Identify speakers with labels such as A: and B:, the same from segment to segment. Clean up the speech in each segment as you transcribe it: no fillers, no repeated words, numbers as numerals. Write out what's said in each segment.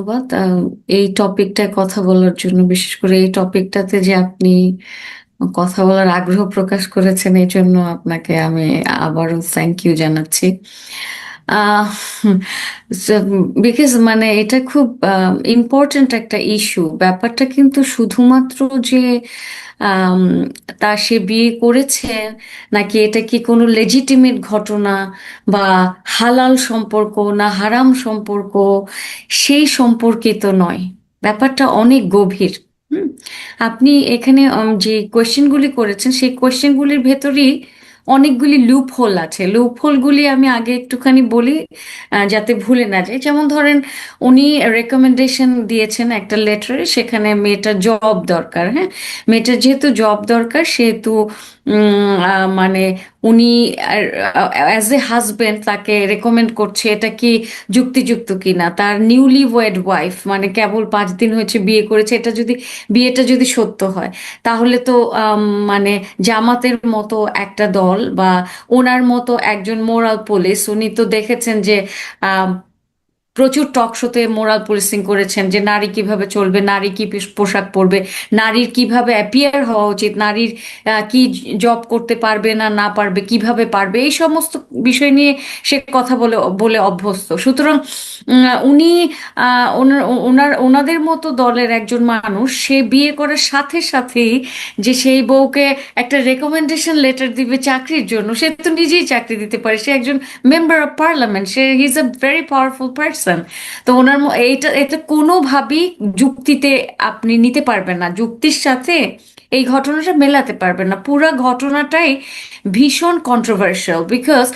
A: ধন্যবাদ এই টপিকটায় কথা বলার জন্য। বিশেষ করে এই টপিকটাতে যে আপনি কথা বলার আগ্রহ প্রকাশ করেছেন, এই জন্য আপনাকে আমি আবারও থ্যাংক ইউ জানাচ্ছি। বিকজ মানে এটা খুব ইম্পর্ট্যান্ট একটা ইস্যু। ব্যাপারটা কিন্তু শুধুমাত্র যে আম, সে বিয়ে করেছে নাকি এটা কি কোনো লেজিটিমেট ঘটনা বা হালাল সম্পর্ক না হারাম সম্পর্ক, সেই সম্পর্কিত নয়। ব্যাপারটা অনেক গভীর। হুম। আপনি এখানে যে কোয়েশ্চেনগুলি করেছেন সেই কোয়েশ্চেনগুলির ভেতরেই অনেকগুলি লুপ হোল আছে। লুপ হোলগুলি আমি আগে একটুখানি বলি, যাতে ভুলে না যায়। যেমন ধরেন, উনি রেকমেন্ডেশন দিয়েছেন একটা লেটারে, সেখানে মেয়েটার জব দরকার। হ্যাঁ, মেয়েটার যেহেতু জব দরকার সেহেতু মানে উনি অ্যাজ এ হাজবেন্ড তাকে রেকমেন্ড করছে, এটা কি যুক্তিযুক্ত কিনা। তার নিউলি ওয়েড ওয়াইফ, মানে কেবল 5 দিন হয়েছে বিয়ে করেছে, বিয়েটা যদি সত্য হয়, তাহলে তো মানে জামাতের মতো একটা দল বা ওনার মতো একজন মোরাল পুলিশ, উনি তো দেখেছেন যে আহ প্রচুর টক শোতে মোরাল পুলিশিং করেছেন যে নারী কিভাবে চলবে, নারী কি পোশাক পরবে, নারীর কিভাবে অ্যাপিয়ার হওয়া উচিত, নারীর কি জব করতে পারবে না না পারবে, কিভাবে পারবে, এই সমস্ত বিষয় নিয়ে সে কথা বলে বলে অভ্যস্ত। সুতরাং উনি ওনাদের মতো দলের একজন মানুষ, সে বিয়ে করার সাথে সাথেই যে সেই বউকে একটা রেকমেন্ডেশন লেটার দিবে চাকরির জন্য, সে তো নিজেই চাকরি দিতে পারে, সে একজন member of parliament, say he is a very powerful person. তো এটা এটা কোনোভাবেই যুক্তিতে আপনি নিতে পারবেন না, যুক্তির সাথে এই ঘটনাটা মেলাতে পারবেন না। পুরো ঘটনাটাই ভীষণ কন্ট্রোভার্সিয়াল। বিকজ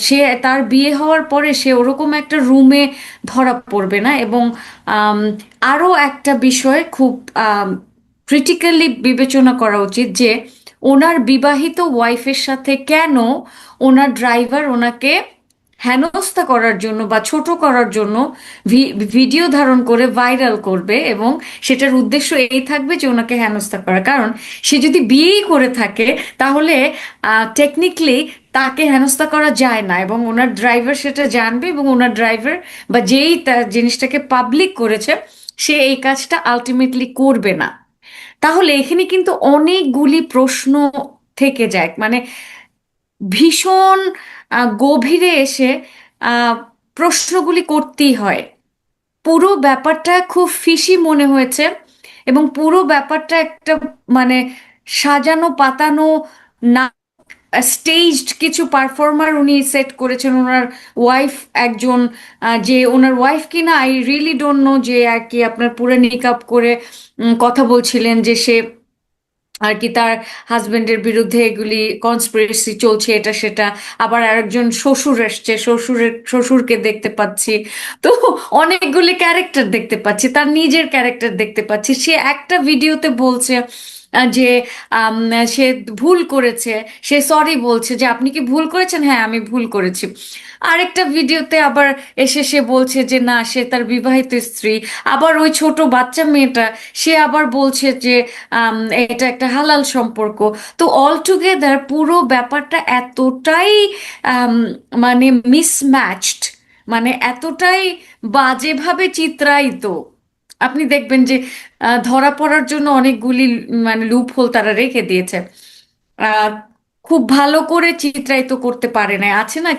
A: সে তার বিয়ে হওয়ার পরে সে ওরকম একটা রুমে ধরা পড়বে না। এবং আম, আরো একটা বিষয় খুব ক্রিটিক্যালি বিবেচনা করা উচিত যে ওনার বিবাহিত ওয়াইফের সাথে কেন ওনার ড্রাইভার ওনাকে হেনস্থা করার জন্য বা ছোট করার জন্য ভিডিও ধারণ করে ভাইরাল করবে, এবং সেটার উদ্দেশ্য এই থাকবে যে ওনাকে হেনস্থা করা। কারণ সে যদি বিয়েই করে থাকে, তাহলে টেকনিক্যালি তাকে হেনস্থা করা যায় না, এবং ওনার ড্রাইভার সেটা জানবে, এবং ওনার ড্রাইভার বা যেই তার জিনিসটাকে পাবলিক করেছে সে এই কাজটা আলটিমেটলি করবে না। তাহলে এখানে কিন্তু অনেকগুলি প্রশ্ন থেকে যায়, মানে ভীষণ গভীরে এসে আহ, প্রশ্নগুলি করতেই হয়। পুরো ব্যাপারটা খুব ফিশি মনে হয়েছে, এবং পুরো ব্যাপারটা একটা মানে সাজানো পাতানো না, স্টেজড কিছু পারফর্মার উনি সেট করেছেন। ওনার ওয়াইফ একজন যে ওনার ওয়াইফ কিনা আই রিয়েলি ডোন্ট নো, যে আর কি আপনার পুরো মেকআপ করে কথা বলছিলেন যে সে আর কি তার হাজবেন্ডের বিরুদ্ধে এগুলি কনস্পিরেসি চলছে, এটা সেটা। আবার আরেকজন শ্বশুর এসছে, শ্বশুরকে দেখতে পাচ্ছি। তো অনেকগুলি ক্যারেক্টার দেখতে পাচ্ছি, তার নিজের ক্যারেক্টার দেখতে পাচ্ছি। সে একটা ভিডিওতে বলছে যে আম, সে ভুল করেছে, সে সরি বলছে যে আপনি কি ভুল করেছেন, হ্যাঁ আমি ভুল করেছি। আরেকটা ভিডিওতে আবার এসে সে বলছে যে না, সে তার বিবাহিত স্ত্রী। আবার ওই ছোট বাচ্চা মেয়েটা, সে আবার বলছে যে এটা একটা হালাল সম্পর্ক। তো অল টুগেদার পুরো ব্যাপারটা এতটাই আম, মানে মিসম্যাচড, মানে এতটাই বাজেভাবে চিত্রায়িত। আপনি দেখবেন যে ধরা পড়ার জন্য অনেকগুলি মানে লুপ হোল তারা রেখে দিয়েছে। আহ, খুব ভালো করে চিত্রায়িত করতে পারে না, আছে না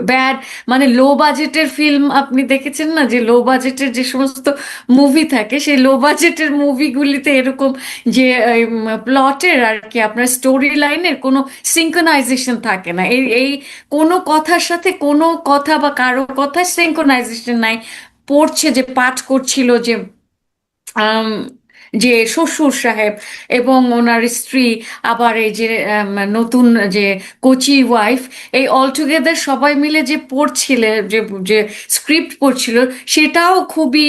A: ব্যাড, মানে লো বাজেটের ফিল্ম আপনি দেখেছেন না, যে লো বাজেটের যে সমস্ত মুভি থাকে, সেই লো বাজেটের মুভিগুলিতে এরকম যে প্লটের আর কি আপনার স্টোরি লাইনের কোনো সিঙ্কোনাইজেশন থাকে না। এই এই কোনো কথার সাথে কোনো কথা বা কারো কথার সিঙ্কোনাইজেশন নাই। পড়ছে যে পাঠ করছিল যে আম, যে শ্বশুর সাহেব এবং ওনার স্ত্রী, আবার এই যে নতুন যে কোচি ওয়াইফ, এই অলটুগেদার সবাই মিলে যে পড়ছিল, যে যে স্ক্রিপ্ট পড়ছিল, সেটাও খুবই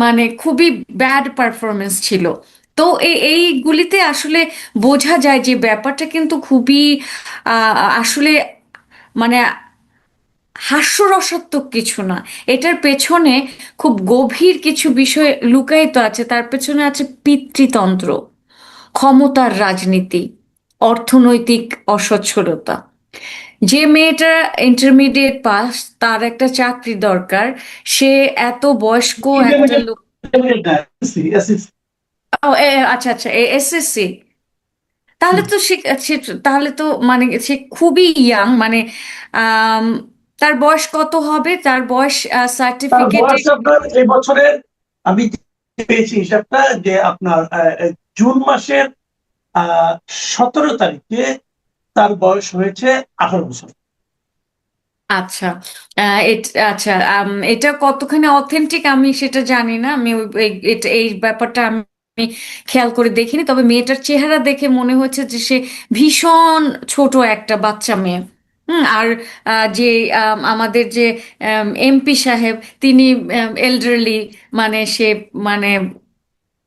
A: মানে খুবই ব্যাড পারফরমেন্স ছিল। তো এইগুলিতে আসলে বোঝা যায় যে ব্যাপারটা কিন্তু খুবই আসলে মানে হাস্যরসাত্মক কিছু না। এটার পেছনে খুব গভীর কিছু বিষয় লুকায়িত আছে। তার পেছনে আছে পিতৃতন্ত্র, ক্ষমতার রাজনীতি, অর্থনৈতিক অসচ্ছলতা। যে মেয়েটা ইন্টারমিডিয়েট পাস, তার একটা চাকরি দরকার, সে এত বয়স্ক একটা
B: ইন্টারমিডিয়েট
A: লোক।
B: এসএসসি।
A: ও আচ্ছা আচ্ছা, এসএসসি। তাহলে তো তাহলে তো মানে সে খুবই ইয়াং, মানে আম, তার বয়স কত হবে, তার বয়স
B: তার
A: সার্টিফিকেটে?
B: বয়স আপনার এই বছরের, আমি পেয়েছি হিসাবটা, যে আপনার জুন মাসের 17 তারিখে তার বয়স হয়েছে 18 বছর।
A: আচ্ছা, আচ্ছা, এটা কতখানি অথেন্টিক আমি সেটা জানি না। আমি এই ব্যাপারটা আমি খেয়াল করে দেখিনি, তবে মেয়েটার চেহারা দেখে মনে হচ্ছে যে সে ভীষণ ছোট একটা বাচ্চা মেয়ে। আর যে আমাদের যে এমপি সাহেব, তিনি এল্ডারলি, মানে সে মানে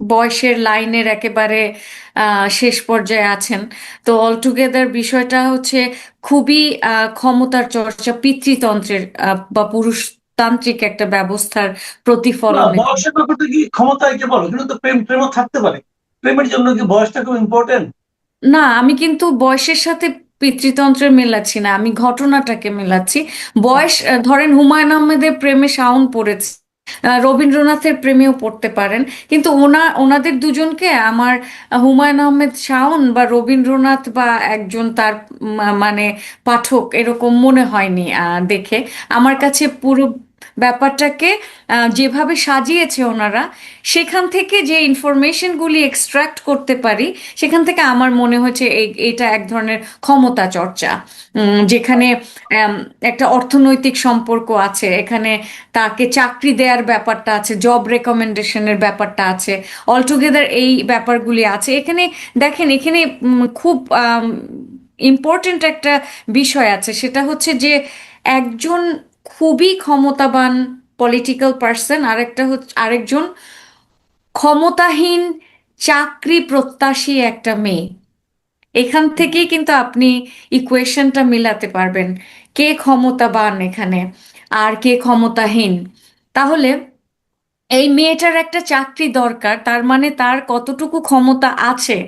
A: বয়সের লাইনের একেবারে শেষ পর্যায়ে আছেন। তো অলটুগেদার বিষয়টা হচ্ছে খুবই ক্ষমতার চর্চা, পিতৃতন্ত্রের বা পুরুষতান্ত্রিক একটা ব্যবস্থার
B: না,
A: প্রতিফলন।
B: বয়সের ব্যাপারটা কি ক্ষমতায় কে বলো, কিন্তু তো প্রেমও থাকতে পারে। প্রেমের জন্য কি বয়সটা খুব ইম্পর্টেন্ট?
A: না, আমি কিন্তু বয়সের সাথে পিতৃতন্ত্রের মেলাচ্ছি না, আমি ঘটনাটাকে মেলাচ্ছি। বয়স,
B: আচ্ছা।
A: ধরেন হুমায়ুন আহমেদের প্রেমে শাওন পড়েছে, রবীন্দ্রনাথের প্রেমেও পড়তে পারেন, কিন্তু ওনাদের দুজনকে আমার হুমায়ুন আহমেদ শাওন বা রবীন্দ্রনাথ বা একজন তার মানে পাঠক এরকম মনে হয়নি দেখে। আমার কাছে পুরো ব্যাপারটাকে যেভাবে সাজিয়েছে ওনারা, সেখান থেকে যে ইনফরমেশনগুলি এক্সট্রাক্ট করতে পারি, সেখান থেকে আমার মনে হচ্ছে এটা এক ধরনের ক্ষমতা চর্চা, যেখানে আম, একটা অর্থনৈতিক সম্পর্ক আছে এখানে, তাকে চাকরি দেওয়ার ব্যাপারটা আছে, জব রেকমেন্ডেশনের ব্যাপারটা আছে, অলটুগেদার এই ব্যাপারগুলি আছে এখানে। দেখেন, এখানে খুব ইম্পর্টেন্ট একটা বিষয় আছে, সেটা হচ্ছে যে একজন খুবই ক্ষমতাবান পলিটিক্যাল পার্সন, আরেকটা হচ্ছে আরেকজন ক্ষমতাহীন চাকরি প্রত্যাশী একটা মেয়ে। এখান থেকেই কিন্তু আপনি ইকুয়েশনটা মিলাতে পারবেন, কে ক্ষমতাবান এখানে আর কে ক্ষমতাহীন। তাহলে এই মেয়েটার একটা চাকরি দরকার, তার মানে তার কতটুকু ক্ষমতা আছে।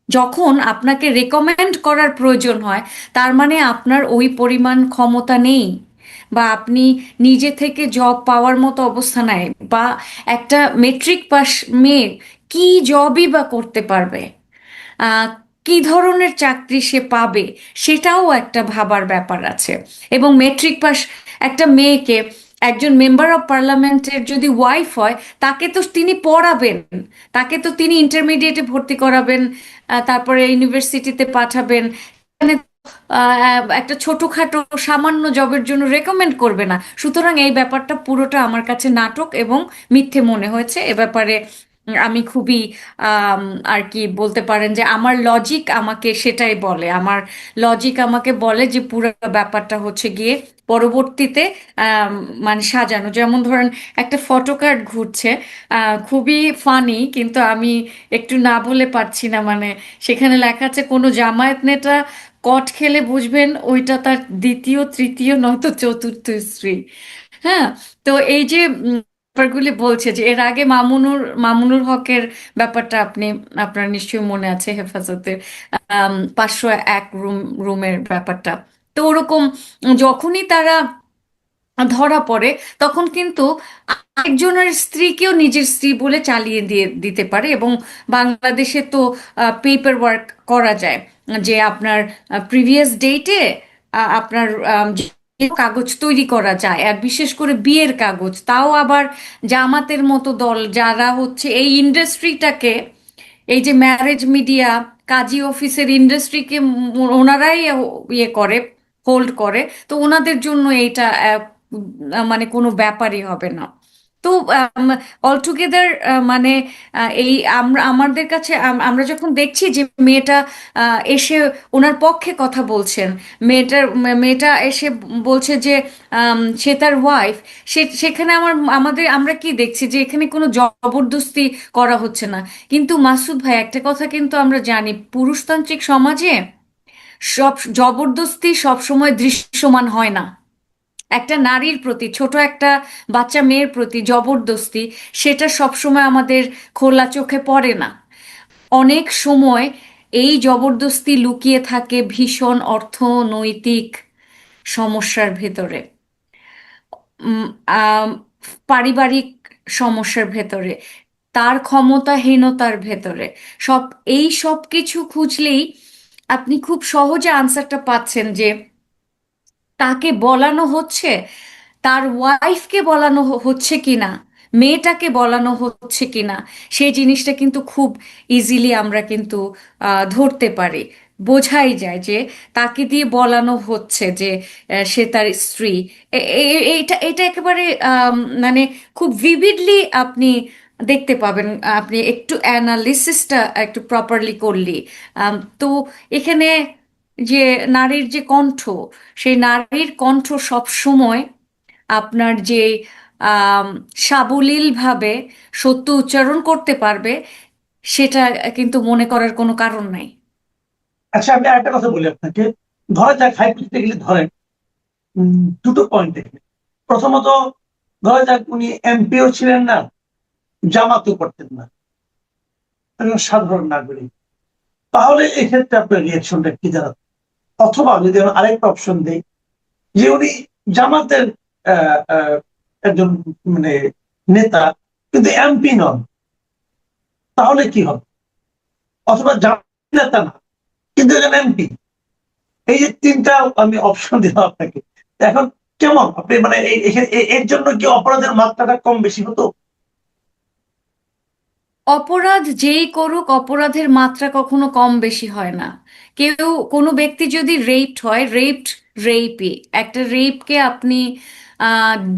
A: যখন আপনাকে রেকমেন্ড করার প্রয়োজন হয়, তার মানে আপনার ওই পরিমাণ ক্ষমতা নেই, বা আপনি নিজে থেকে জব পাওয়ার মতো অবস্থা নাই, বা একটা মেট্রিক পাস মেয়ে কি জবই বা করতে পারবে, আহ, কি ধরনের চাকরি সে পাবে, সেটাও একটা ভাবার ব্যাপার আছে। এবং মেট্রিক পাস একটা মেয়েকে, একজন মেম্বার অফ পার্লামেন্টের যদি ওয়াইফ হয়, তাকে তো তিনি পড়াবেন, তাকে তো তিনি ইন্টারমিডিয়েটে ভর্তি করাবেন, তারপরে ইউনিভার্সিটিতে পাঠাবেন। এখানে একটা ছোটখাটো সামান্য জবের জন্য রেকমেন্ড করবে না। সুতরাং এই ব্যাপারটা পুরোটা আমার কাছে নাটক এবং মিথ্যে মনে হয়েছে। এ ব্যাপারে আমি খুবই আম, আর কি বলতে পারেন যে আমার লজিক আমাকে সেটাই বলে, আমার লজিক আমাকে বলে যে পুরো ব্যাপারটা হচ্ছে গিয়ে পরবর্তীতে আম, মানে সাজানো। যেমন ধরেন একটা ফটো কার্ড ঘুরছে, খুবই ফানি, কিন্তু আমি একটু না বলে পারছি না, মানে সেখানে লেখা আছে কোনো জামায়াত নেতা কট খেলে বুঝবেন ওইটা তার দ্বিতীয়, তৃতীয় নয়তো চতুর্থ স্ত্রী। হ্যাঁ। তো এই যে ব্যাপারগুলি বলছে যে এর আগে মামুনুর হকের ব্যাপারটা আপনার নিশ্চয়ই মনে আছে, হেফাজতের 501 রুমের ব্যাপারটা। তো ওরকম যখনই তারা ধরা পড়ে, তখন কিন্তু একজনের স্ত্রীকেও নিজের স্ত্রী বলে চালিয়ে দিতে পারে। এবং বাংলাদেশে তো পেপার ওয়ার্ক করা যায়, যে আপনার প্রিভিয়াস ডেটে আপনার যে কাগজ তৈরি করা যায়, আর বিশেষ করে বিয়ের কাগজ, তাও আবার জামাতের মতো দল যারা হচ্ছে এই ইন্ডাস্ট্রিটাকে, এই যে ম্যারেজ মিডিয়া, কাজী অফিসের ইন্ডাস্ট্রিকে ওনারাই ইয়ে করে, হোল্ড করে। তো ওনাদের জন্য এইটা মানে কোনো ব্যাপারই হবে না। তো অলটুগেদার মানে এই আমাদের কাছে আমরা যখন দেখছি যে মেয়েটা এসে ওনার পক্ষে কথা বলছেন, মেয়েটা এসে বলছে যে সে তার ওয়াইফ, সেখানে আমরা কি দেখছি যে এখানে কোনো জবরদস্তি করা হচ্ছে না। কিন্তু মাসুদ ভাই, একটা কথা কিন্তু আমরা জানি, পুরুষতান্ত্রিক সমাজে সব জবরদস্তি সব সময় দৃশ্যমান হয় না। একটা নারীর প্রতি, ছোট একটা বাচ্চা মেয়ের প্রতি জবরদস্তি, সেটা সব সময় আমাদের খোলা চোখে পড়ে না। অনেক সময় এই জবরদস্তি লুকিয়ে থাকে ভীষণ অর্থনৈতিক সমস্যার ভেতরে, উম, আম, পারিবারিক সমস্যার ভেতরে, তার ক্ষমতাহীনতার ভেতরে। সব এই সব কিছু খুঁজলেই আপনি খুব সহজে আনসারটা পাচ্ছেন যে তাকে বলানো হচ্ছে, তার ওয়াইফকে বলানো হচ্ছে কিনা, মেয়েটাকে বলানো হচ্ছে কিনা, সেই জিনিসটা কিন্তু খুব ইজিলি আমরা কিন্তু ধরতে পারি। বোঝাই যায় যে তাকে দিয়ে বলানো হচ্ছে যে সে তার স্ত্রী। এইটা এটা একেবারে মানে খুব ভিভিডলি আপনি দেখতে পাবেন, আপনি একটু অ্যানালিসিসটা একটু প্রপারলি করলি। তো এখানে যে নারীর যে কণ্ঠ, সেই নারীর কণ্ঠ সব সময় আপনার যে আম, সাবলীলভাবে সত্য উচ্চারণ করতে পারবে, সেটা কিন্তু মনে করার কোনো কারণ নাই।
B: আচ্ছা, আমি আরেকটা কথা বলি আপনাকে। ধরা যাক, হাইপোথেটিক্যালি ধরেন, দুটো পয়েন্ট দেখবেন। প্রথমত, ধরা যাক উনি এমপিও ছিলেন না, জামাতও করতেন না, একজন সাধারণ নাগরিক। তাহলে এক্ষেত্রে আপনার রিয়াকশনটা কি দাঁড়াতো? অথবা যদি আমি আরেকটা অপশন দিই, যে উনি জামাতের আহ, আহ, একজন মানে নেতা, কিন্তু এমপি নন, তাহলে কি হবে? অথবা জামাত নেতা না, কিন্তু একজন এমপি। এই যে তিনটা আমি অপশন দিলাম আপনাকে, এখন কেমন আপনি মানে এর জন্য কি অপরাধের মাত্রাটা কম বেশি হতো?
A: অপরাধ যেই করুক, অপরাধের মাত্রা কখনো কম বেশি হয় না। কেউ, কোনো ব্যক্তি যদি রেপড হয়, রেপড রেপই। একটা রেপকে আপনি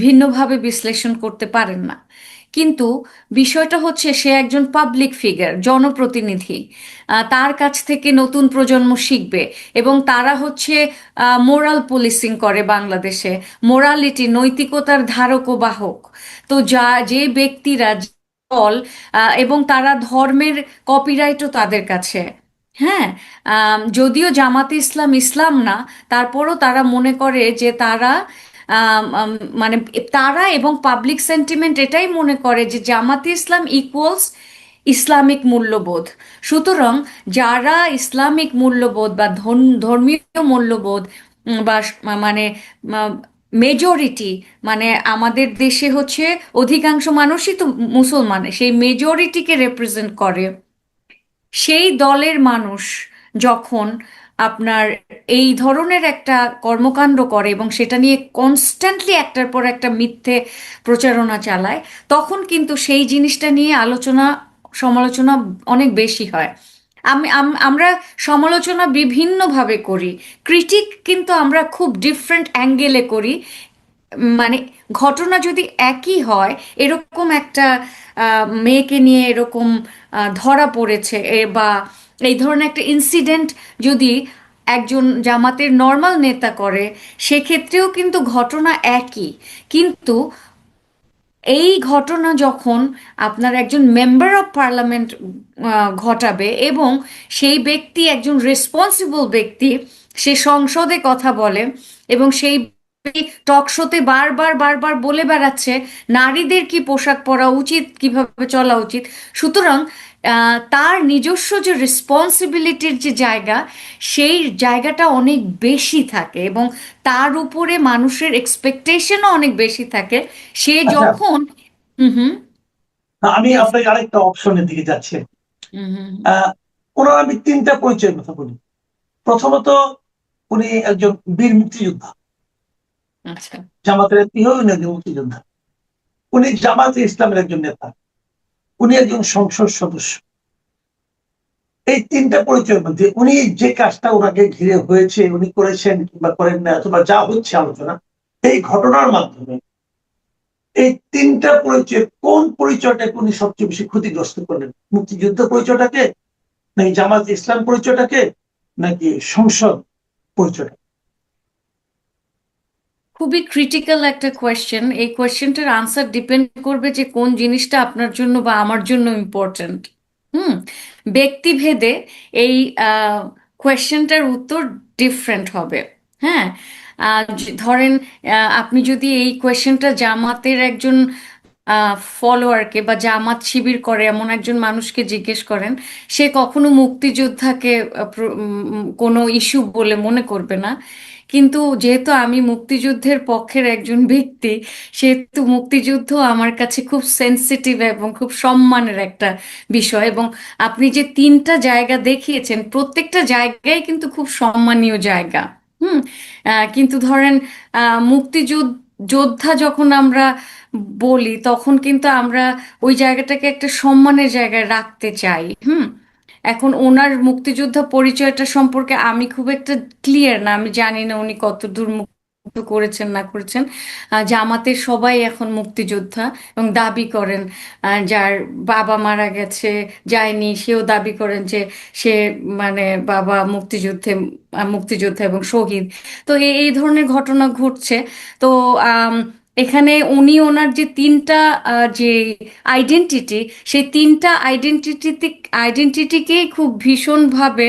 A: ভিন্নভাবে বিশ্লেষণ করতে পারেন না। কিন্তু বিষয়টা হচ্ছে সে একজন পাবলিক ফিগার, জনপ্রতিনিধি। তার কাছ থেকে নতুন প্রজন্ম শিখবে, এবং তারা হচ্ছে মোরাল পুলিশিং করে বাংলাদেশে। মোরালিটি, নৈতিকতার ধারক ও বাহক। তো যে ব্যক্তিরা, দল, এবং তারা ধর্মের কপিরাইটও তাদের কাছে। হ্যাঁ, যদিও জামাতে ইসলাম ইসলাম না, তারপরও তারা মনে করে যে তারা আম, আম, মানে তারা এবং পাবলিক সেন্টিমেন্ট এটাই মনে করে যে জামাতে ইসলাম ইকুয়ালস ইসলামিক মূল্যবোধ। সুতরাং যারা ইসলামিক মূল্যবোধ বা ধর্মীয় মূল্যবোধ, বা মানে মেজরিটি, মানে আমাদের দেশে হচ্ছে অধিকাংশ মানুষই তো মুসলমান, সেই মেজরিটিকে রিপ্রেজেন্ট করে, সেই দলের মানুষ যখন আপনার এই ধরনের একটা কর্মকাণ্ড করে এবং সেটা নিয়ে কনস্ট্যান্টলি একটার পর একটা মিথ্যে প্রচারণা চালায়, তখন কিন্তু সেই জিনিসটা নিয়ে আলোচনা সমালোচনা অনেক বেশি হয়। আমরা সমালোচনা বিভিন্নভাবে করি, ক্রিটিক কিন্তু আমরা খুব ডিফারেন্ট অ্যাঙ্গেলে করি। মানে ঘটনা যদি একই হয়, এরকম একটা মেয়েকে নিয়ে এরকম ধরা পড়েছে, বা এই ধরনের একটা ইনসিডেন্ট যদি একজন জামাতের নর্মাল নেতা করে, সেক্ষেত্রেও কিন্তু ঘটনা একই। কিন্তু এই ঘটনা যখন আপনার একজন মেম্বার অফ পার্লামেন্ট ঘটাবে, এবং সেই ব্যক্তি একজন রেসপন্সিবল ব্যক্তি, সে সংসদে কথা বলে, এবং সেই টক শোতে বারবার বারবার বলে বেড়াচ্ছে নারীদের কি পোশাক পরা উচিত, কিভাবে চলা উচিত। সুতরাং তার নিজস্ব যে রেসপন্সিবিলিটির যে জায়গা, সেই জায়গাটা অনেক বেশি থাকে, এবং তার উপরে মানুষের এক্সপেকটেশনও অনেক বেশি থাকে। সে
B: আচ্ছা,
A: যখন হুম হুম
B: আমি
A: প্লিজ
B: আপনাকে আরেকটা অপশনের দিকে যাচ্ছি।
A: হুম হুম
B: আহ ওনার আমি তিনটা পরিচয়ের কথা বলি। প্রথমত, উনি একজন বীর মুক্তিযোদ্ধা,
A: আচ্ছা,
B: জামাতের এমপি হয়ে উনি একজন মুক্তিযোদ্ধা। উনি জামাতে ইসলামের একজন নেতা, উনি একজন সংসদ সদস্য। এই তিনটা পরিচয়ের মধ্যে উনি যে কাজটা ওনাকে ঘিরে হয়েছে, উনি করেছেন কিংবা করেন না, অথবা যা হচ্ছে আলোচনা এই ঘটনার মাধ্যমে, এই তিনটা পরিচয় কোন পরিচয়টাকে উনি সবচেয়ে বেশি ক্ষতিগ্রস্ত করলেন? মুক্তিযুদ্ধ পরিচয়টাকে, নাকি জামাত ইসলাম পরিচয়টাকে, নাকি সংসদ পরিচয়টা?
A: খুবই ক্রিটিক্যাল একটা কোয়েশ্চেন। এই কোয়েশ্চেনটার আনসার ডিপেন্ড করবে যে কোন জিনিসটা আপনার জন্য বা আমার জন্য ইম্পর্ট্যান্ট। হুম, ব্যক্তিভেদে এই কোয়েশ্চেনটার উত্তর ডিফারেন্ট হবে। হ্যাঁ, ধরেন আপনি যদি এই কোয়েশ্চেনটা জামাতের একজন ফলোয়ারকে বা জামাত শিবির করে এমন একজন মানুষকে জিজ্ঞেস করেন, সে কখনো মুক্তিযোদ্ধাকে কোনো ইস্যু বলে মনে করবে না। কিন্তু যেহেতু আমি মুক্তিযুদ্ধের পক্ষের একজন ব্যক্তি, সেহেতু মুক্তিযুদ্ধ আমার কাছে খুব সেনসিটিভ এবং খুব সম্মানের একটা বিষয়। এবং আপনি যে তিনটা জায়গা দেখিয়েছেন, প্রত্যেকটা জায়গায় কিন্তু খুব সম্মানীয় জায়গা। হুম। কিন্তু ধরেন যোদ্ধা যখন আমরা বলি, তখন কিন্তু আমরা ওই জায়গাটাকে একটা সম্মানের জায়গায় রাখতে চাই। হুম। এখন ওনার মুক্তিযোদ্ধা পরিচয়টা সম্পর্কে আমি খুব একটা ক্লিয়ার না, আমি জানি না উনি কতদূর মুক্ত করেছেন না করেছেন। জামাতের সবাই এখন মুক্তিযোদ্ধা এবং দাবি করেন, যার বাবা মারা গেছে, যায়নি, সেও দাবি করেন যে সে মানে বাবা মুক্তিযোদ্ধা এবং শহীদ। তো এই ধরনের ঘটনা ঘটছে। তো এখানে উনি ওনার যে তিনটা যে আইডেন্টিটি, সেই তিনটা আইডেন্টিটিকেই খুব ভীষণভাবে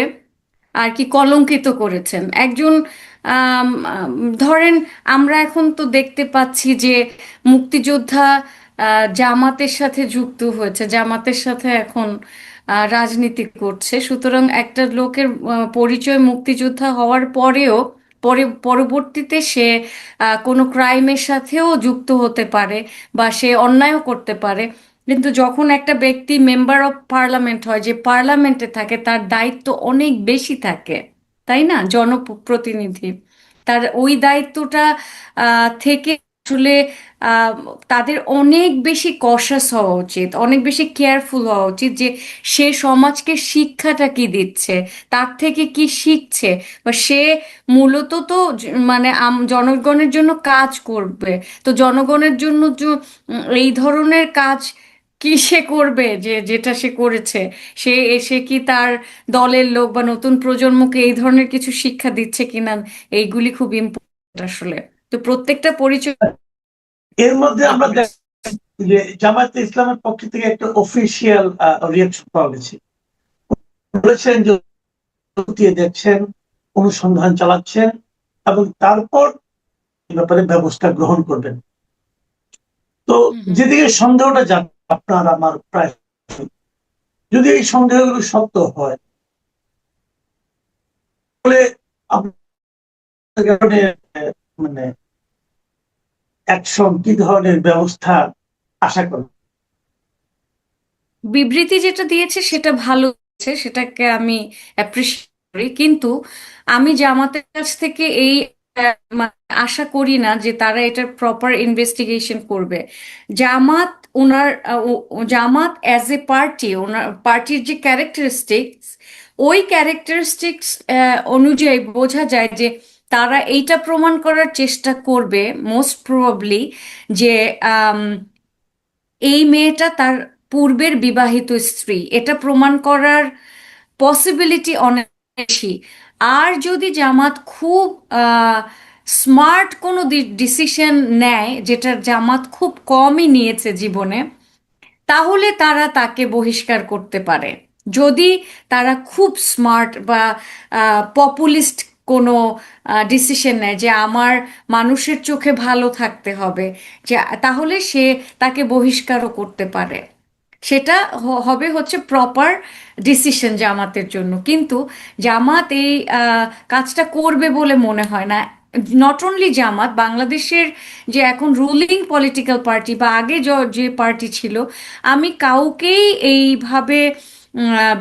A: আর কি কলঙ্কিত করেছেন একজন। ধরেন আমরা এখন তো দেখতে পাচ্ছি যে মুক্তিযোদ্ধা জামাতের সাথে যুক্ত হয়েছে, জামাতের সাথে এখন রাজনীতি করছে। সুতরাং একটা লোকের পরিচয় মুক্তিযোদ্ধা হওয়ার পরেও পরবর্তীতে সে কোনো ক্রাইমের সাথেও যুক্ত হতে পারে বা সে অন্যায়ও করতে পারে। কিন্তু যখন একটা ব্যক্তি মেম্বার অফ পার্লামেন্ট হয়, যে পার্লামেন্টে থাকে, তার দায়িত্ব অনেক বেশি থাকে, তাই না? জনপ্রতিনিধি, তার ওই দায়িত্বটা থেকে আসলে আহ, তাদের অনেক বেশি কশাস হওয়া উচিত, অনেক বেশি কেয়ারফুল হওয়া উচিত যে সে সমাজকে শিক্ষাটা কি দিচ্ছে, তার থেকে কি শিখছে। বা সে মূলত তো মানে জনগণের জন্য কাজ করবে। তো জনগণের জন্য এই ধরনের কাজ কি সে করবে, যে যেটা সে করেছে, সে এসে কি তার দলের লোক বা নতুন প্রজন্মকে এই ধরনের কিছু শিক্ষা দিচ্ছে কিনা, এইগুলি খুব ইম্পর্টেন্ট আসলে। তো প্রত্যেকটা পরিচয়
B: এর মধ্যে আমরা
A: করেছে।
B: যে জামায়াতে ইসলামের পক্ষ থেকে একটা অফিসিয়াল রিয়াকশন পাওয়া গেছে, বলেছেন যে খতিয়ে দেখছেন, অনুসন্ধান চালাচ্ছেন এবং তারপর এ ব্যাপারে ব্যবস্থা গ্রহণ করবেন। তো
A: হুম হুম।
B: যেদিকে সন্দেহটা যাচ্ছে আপনার আমার প্রায়, যদি এই সন্দেহগুলো সত্য হয়, তাহলে আপনার কারণে মানে অ্যাকশন কি ধরনের ব্যবস্থা আশা করেন?
A: বিবৃতি যেটা দিয়েছে সেটা ভালো হয়েছে, সেটাকে আমি অ্যাপ্রিসিয়েট করি। কিন্তু আমি জামাতের কাছ থেকে এই মানে আশা করি না যে তারা এটার প্রপার ইনভেস্টিগেশন করবে। জামাত জামাত অ্যাজ এ পার্টি, ওনার পার্টির যে ক্যারেক্টারিস্টিক্স, ওই ক্যারেক্টারিস্টিক্স অনুযায়ী বোঝা যায় যে তারা এইটা প্রমাণ করার চেষ্টা করবে মোস্ট প্রবাবলি যে এই মেয়েটা তার পূর্বের বিবাহিত স্ত্রী, এটা প্রমাণ করার পসিবিলিটি অনেক বেশি। আর যদি জামাত খুব স্মার্ট কোনো ডিসিশন নেয়, যেটা জামাত খুব কমই নিয়েছে জীবনে, তাহলে তারা তাকে বহিষ্কার করতে পারে। যদি তারা খুব স্মার্ট বা পপুলিস্ট কোনো ডিসিশন নেয় যে আমার মানুষের চোখে ভালো থাকতে হবে, যে তাহলে সে তাকে বহিষ্কারও করতে পারে। সেটা হচ্ছে প্রপার ডিসিশন জামাতের জন্য। কিন্তু জামাত এই কাজটা করবে বলে মনে হয় না। নট অনলি জামাত, বাংলাদেশের যে এখন রুলিং পলিটিক্যাল পার্টি বা আগে যে পার্টি ছিল, আমি কাউকেই এইভাবে